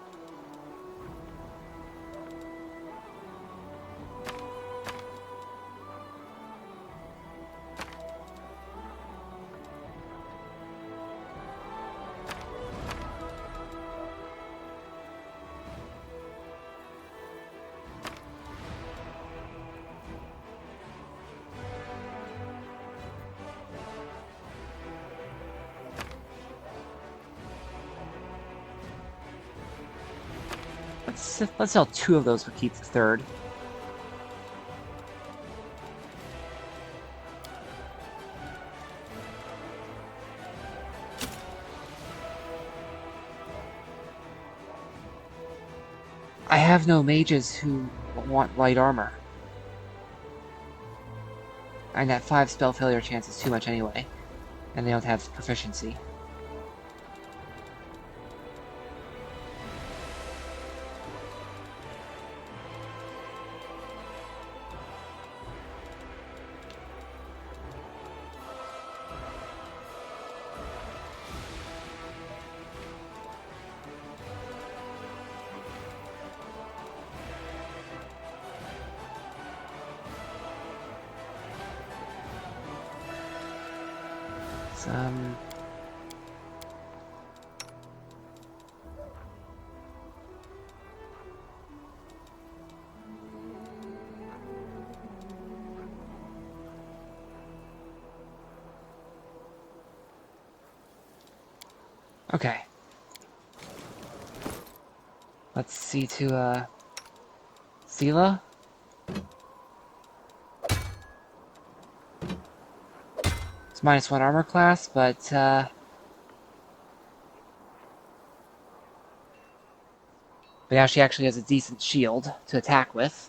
Let's sell 2 of those, but keep the 3rd. I have no mages who want light armor. And that 5 spell failure chance is too much anyway. And they don't have proficiency. Okay. Let's see to, Sela? It's -1 armor class, but now she actually has a decent shield to attack with.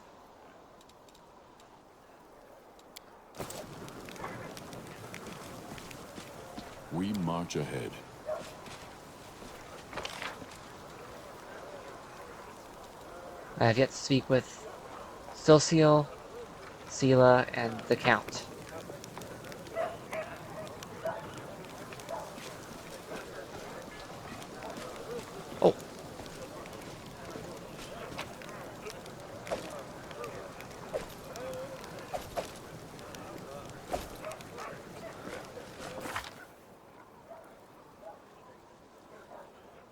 We march ahead. I have yet to speak with Silciel, Sela, and the Count. Oh.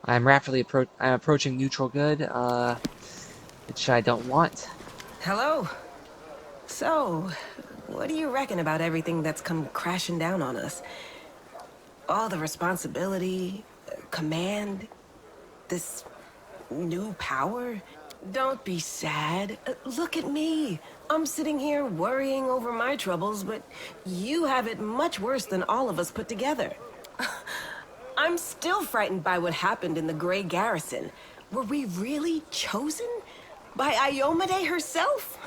I'm approaching neutral good, which I don't want. Hello. So, what do you reckon about everything that's come crashing down on us? All the responsibility, command, this new power? Don't be sad. Look at me. I'm sitting here worrying over my troubles, but you have it much worse than all of us put together. I'm still frightened by what happened in the Grey Garrison. Were we really chosen? By Iomade herself?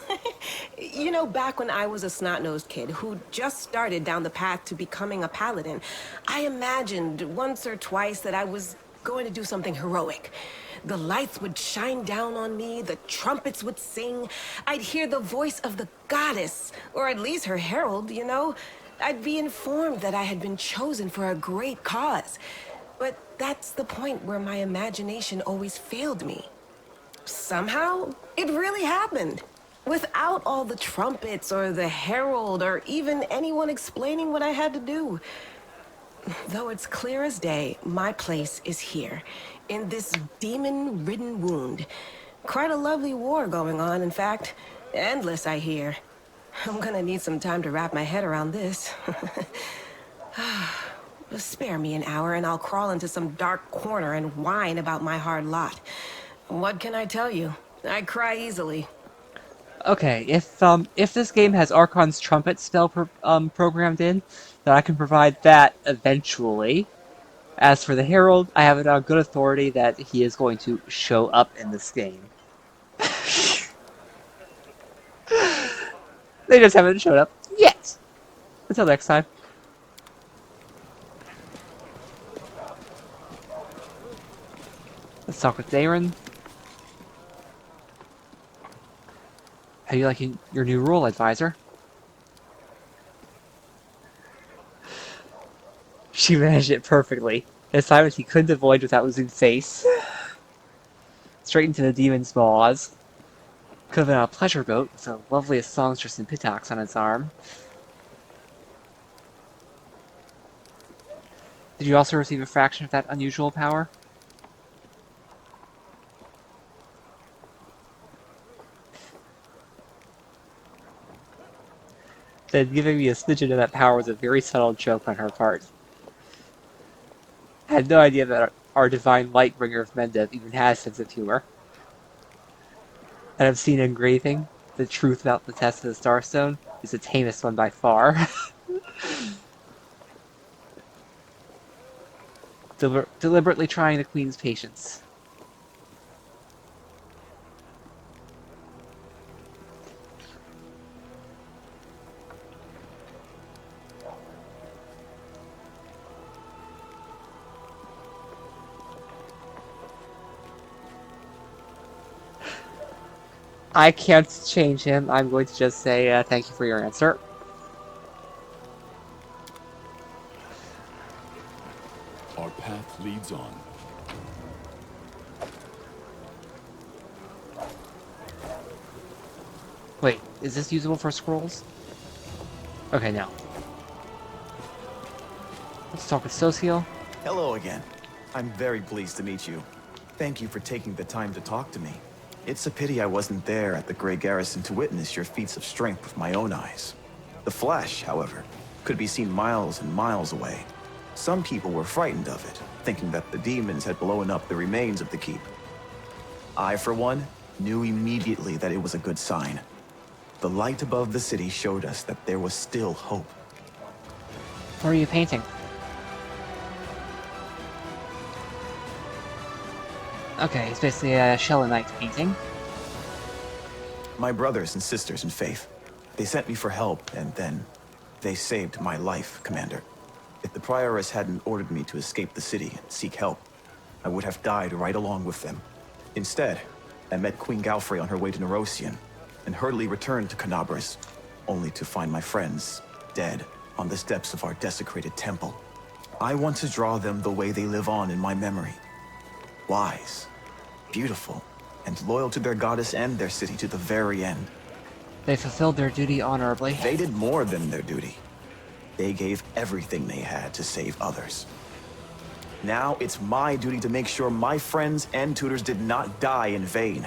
You know, back when I was a snot-nosed kid who just started down the path to becoming a paladin, I imagined once or twice that I was going to do something heroic. The lights would shine down on me, the trumpets would sing, I'd hear the voice of the goddess, or at least her herald, you know? I'd be informed that I had been chosen for a great cause. But that's the point where my imagination always failed me. Somehow, it really happened. Without all the trumpets or the herald or even anyone explaining what I had to do. Though it's clear as day, my place is here, in this demon-ridden wound. Quite a lovely war going on, in fact. Endless, I hear. I'm gonna need some time to wrap my head around this. Spare me an hour and I'll crawl into some dark corner and whine about my hard lot. What can I tell you? I cry easily. Okay, if this game has Archon's trumpet spell programmed in, then I can provide that eventually. As for the Herald, I have it on good authority that he is going to show up in this game. They just haven't showed up yet. Until next time. Let's talk with Daeran. How do you like your new role, advisor? She managed it perfectly. An assignment he couldn't avoid without losing face. Straight into the demon's maws. Could have been on a pleasure boat with the loveliest songstress and Pitax on its arm. Did you also receive a fraction of that unusual power? Then giving me a smidgen of that power was a very subtle joke on her part. I had no idea that our divine Lightbringer of Mendev even has a sense of humor. An obscene engraving, the truth about the test of the Starstone, is the tamest one by far. Deliberately trying the Queen's patience. I can't change him. I'm going to just say thank you for your answer. Our path leads on. Wait, is this usable for scrolls? Okay, no. Let's talk with Socio. Hello again. I'm very pleased to meet you. Thank you for taking the time to talk to me. It's a pity I wasn't there at the Grey Garrison to witness your feats of strength with my own eyes. The flash, however, could be seen miles and miles away. Some people were frightened of it, thinking that the demons had blown up the remains of the keep. I, for one, knew immediately that it was a good sign. The light above the city showed us that there was still hope. What are you painting? Okay, it's basically a Shell Knight painting. My brothers and sisters in faith. They sent me for help, and then they saved my life, Commander. If the Prioress hadn't ordered me to escape the city and seek help, I would have died right along with them. Instead, I met Queen Galfrey on her way to Nerosian, and hurriedly returned to Canabras, only to find my friends dead on the steps of our desecrated temple. I want to draw them the way they live on in my memory. Wise, beautiful, and loyal to their goddess and their city to the very end. They fulfilled their duty honorably. They did more than their duty. They gave everything they had to save others. Now it's my duty to make sure my friends and tutors did not die in vain.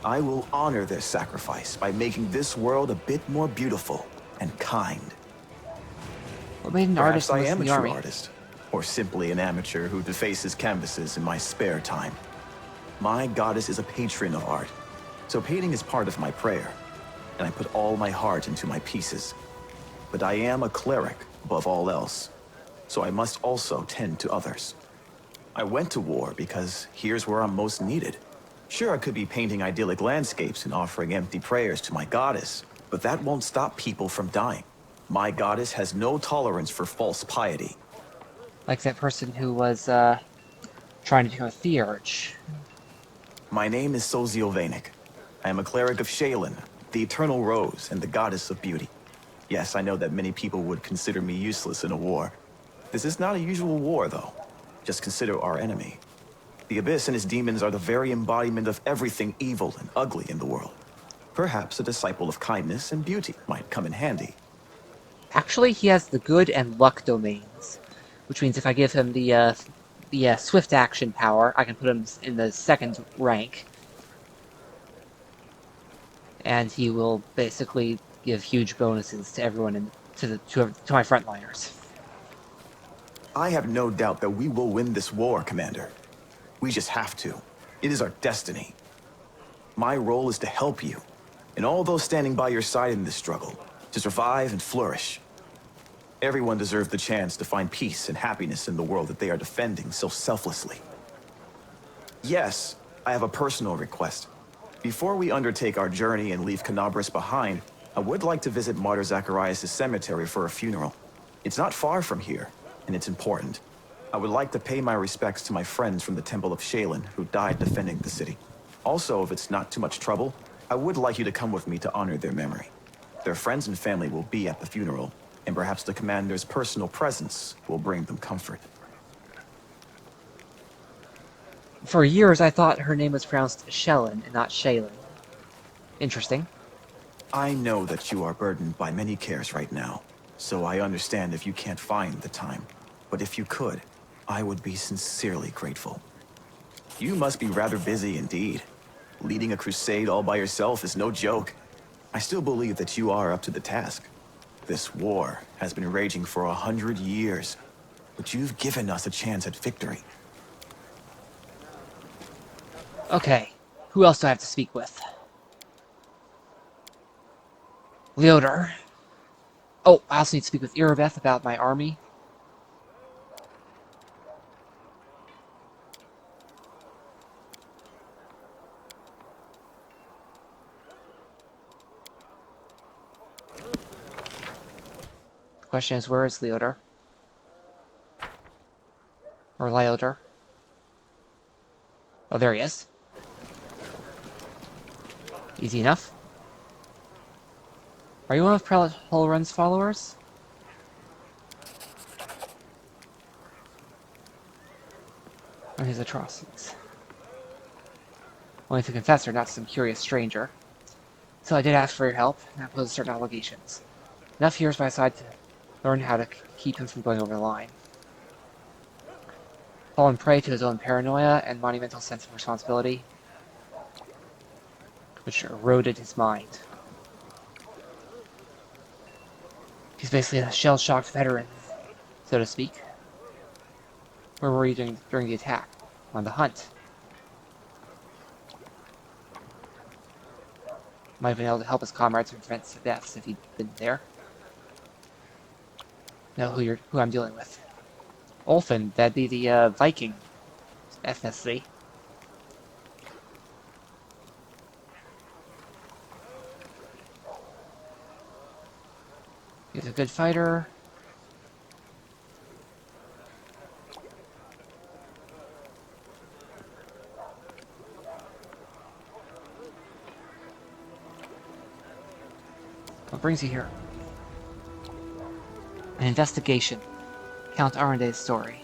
I will honor their sacrifice by making this world a bit more beautiful and kind. What made an artist Perhaps I am in a the true army? artist, or simply an amateur who defaces canvases in my spare time. My goddess is a patron of art, so painting is part of my prayer, and I put all my heart into my pieces. But I am a cleric above all else, so I must also tend to others. I went to war because here's where I'm most needed. Sure, I could be painting idyllic landscapes and offering empty prayers to my goddess, but that won't stop people from dying. My goddess has no tolerance for false piety. Like that person who was trying to become a theurge. My name is Sozio Vanek. I am a cleric of Shaylin, the Eternal Rose and the Goddess of Beauty. Yes, I know that many people would consider me useless in a war. This is not a usual war, though. Just consider our enemy. The Abyss and his demons are the very embodiment of everything evil and ugly in the world. Perhaps a disciple of kindness and beauty might come in handy. Actually, he has the good and luck domains, which means if I give him the swift action power, I can put him in the second rank, and he will basically give huge bonuses to everyone and to my frontliners. I have no doubt that we will win this war, Commander. We just have to. It is our destiny. My role is to help you, and all those standing by your side in this struggle, to survive and flourish. Everyone deserves the chance to find peace and happiness in the world that they are defending so selflessly. Yes, I have a personal request. Before we undertake our journey and leave Canabras behind, I would like to visit Martyr Zacharias' cemetery for a funeral. It's not far from here, and it's important. I would like to pay my respects to my friends from the Temple of Shaylin who died defending the city. Also, if it's not too much trouble, I would like you to come with me to honor their memory. Their friends and family will be at the funeral, and perhaps the commander's personal presence will bring them comfort. For years, I thought her name was pronounced Shellin and not Shaylin. Interesting. I know that you are burdened by many cares right now, so I understand if you can't find the time. But if you could, I would be sincerely grateful. You must be rather busy indeed. Leading a crusade all by yourself is no joke. I still believe that you are up to the task. This war has been raging for 100 years, but you've given us a chance at victory. Okay, who else do I have to speak with? Liotr. Oh, I also need to speak with Irabeth about my army. The question is, where is Liotr? Or Liotr? Oh, there he is. Easy enough. Are you one of Prelate Holrun's followers? Or his atrocities? Only to confessor, not some curious stranger. So I did ask for your help, and I posed certain obligations. Enough years by my side to learn how to keep him from going over the line. Fallen prey to his own paranoia and monumental sense of responsibility, which eroded his mind. He's basically a shell-shocked veteran, so to speak. Where were you during the attack? On the hunt. Might have been able to help his comrades prevent deaths if he'd been there. Know who I'm dealing with. Ulfin, that'd be the Viking ethnicity. He's a good fighter. What brings you here? An investigation. Count Arende's story.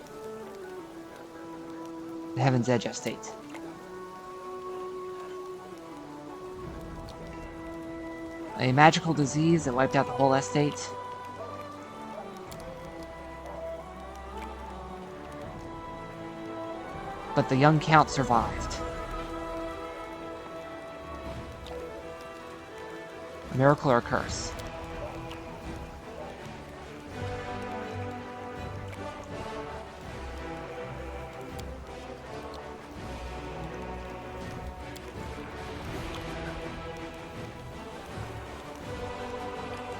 The Heaven's Edge estate. A magical disease that wiped out the whole estate. But the young Count survived. A miracle or a curse?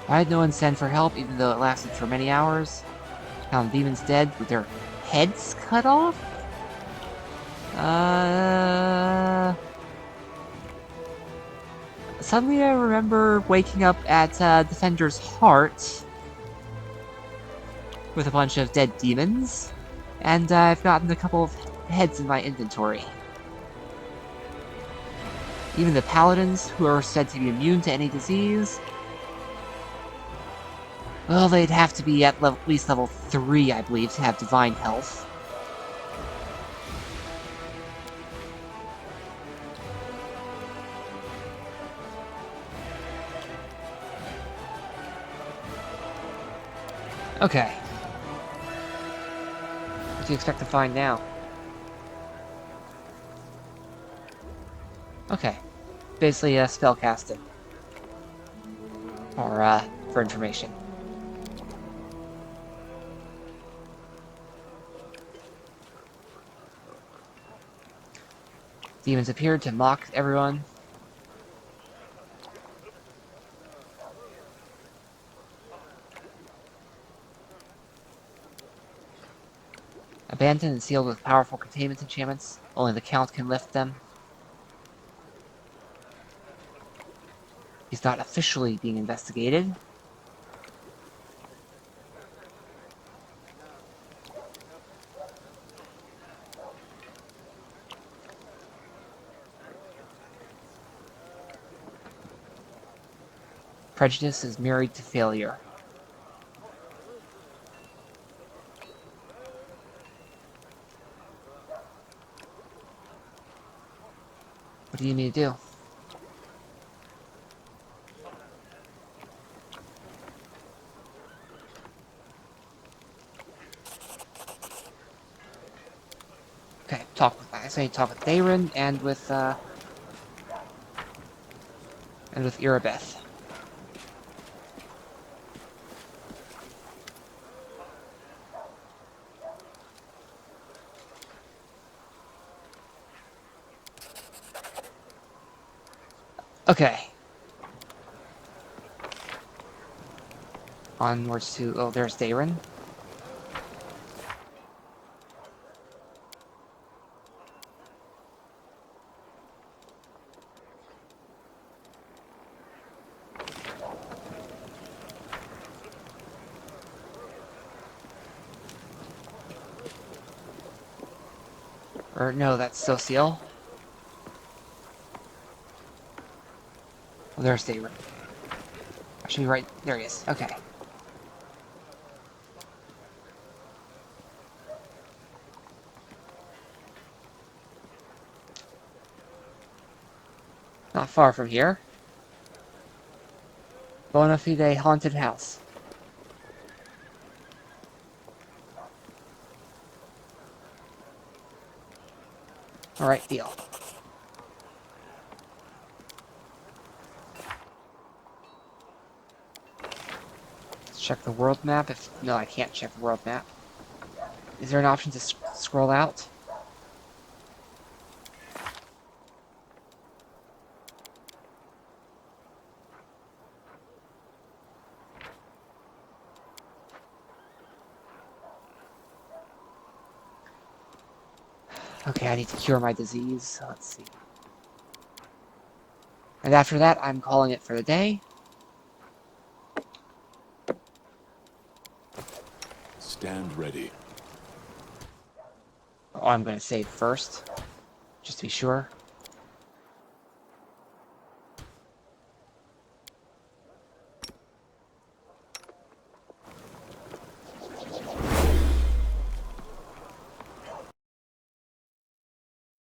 I had no one send for help, even though it lasted for many hours. Found demons dead with their heads cut off? Suddenly I remember waking up at Defender's Heart with a bunch of dead demons, and I've gotten a couple of heads in my inventory. Even the paladins, who are said to be immune to any disease, well, they'd have to be at least level 3, I believe, to have divine health. Okay. What do you expect to find now? Okay. Basically, spellcasting. Or, for information. Demons appeared to mock everyone. Abandoned and sealed with powerful containment enchantments. Only the Count can lift them. He's not officially being investigated. Prejudice is married to failure. What do you need to do? Okay, I say talk with Daeran and with Irabeth. Okay. Onwards to... Oh, there's Daeran. Or, no, that's Social. Oh, there's Daeran. I should be right... There he is. Okay. Not far from here. Bona fide haunted house. Alright, deal. Let's check the world map. No, I can't check the world map. Is there an option to scroll out? Okay, I need to cure my disease, so let's see. And after that, I'm calling it for the day. Stand ready. Oh, I'm going to save first, just to be sure.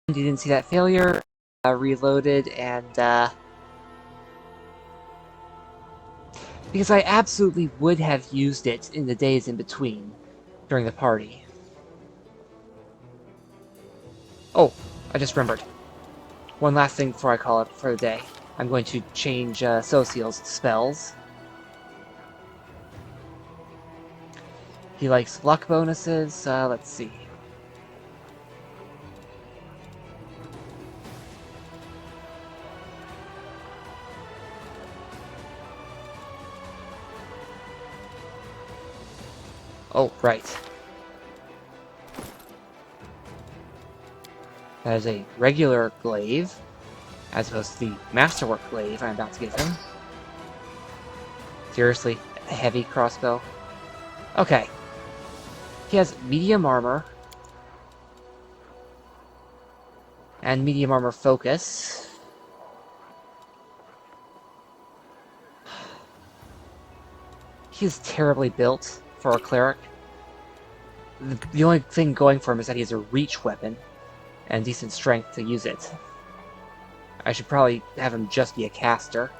You didn't see that failure. Reloaded and because I absolutely would have used it in the days in between during the party. Oh, I just remembered. One last thing before I call it for the day. I'm going to change Social's spells. He likes luck bonuses. Let's see. Oh, right. That is a regular glaive, as opposed to the masterwork glaive I'm about to give him. Seriously, a heavy crossbow. Okay. He has medium armor. And medium armor focus. He's terribly built for a cleric. The only thing going for him is that he has a reach weapon and decent strength to use it. I should probably have him just be a caster.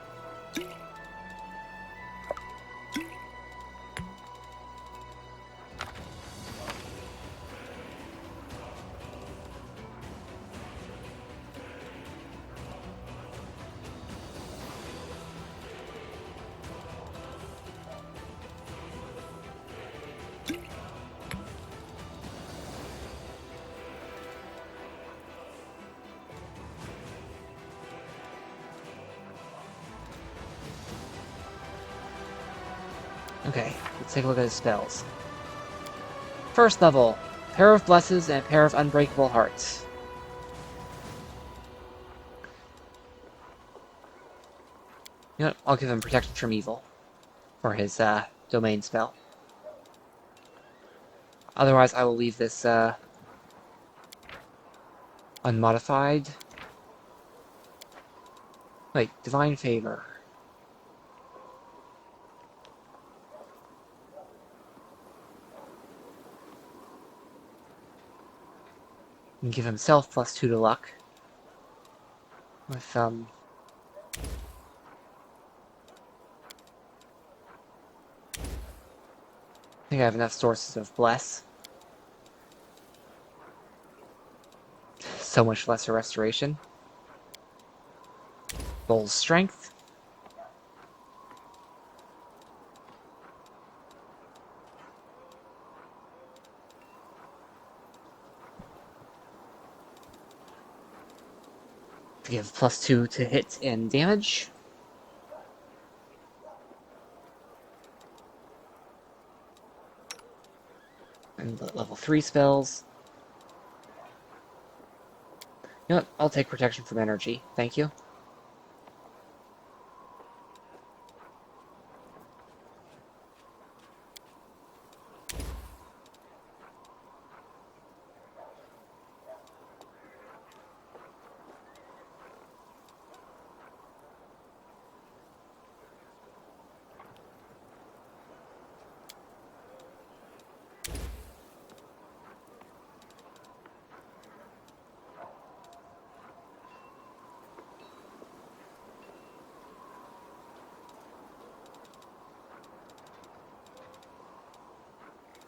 Okay, let's take a look at his spells. First level, Pair of Blesses and Pair of Unbreakable Hearts. You know what? I'll give him Protection from Evil for his domain spell. Otherwise, I will leave this unmodified. Wait, Divine Favor. And give himself +2 to luck. With, I think I have enough sources of Bless. So much lesser restoration. Bull's Strength. To give +2 to hit and damage. And level 3 spells. You know what? I'll take protection from energy. Thank you.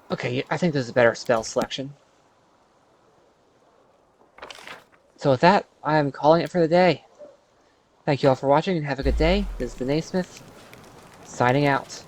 Okay, I think this is a better spell selection. So with that, I am calling it for the day. Thank you all for watching and have a good day. This is the Naismith, signing out.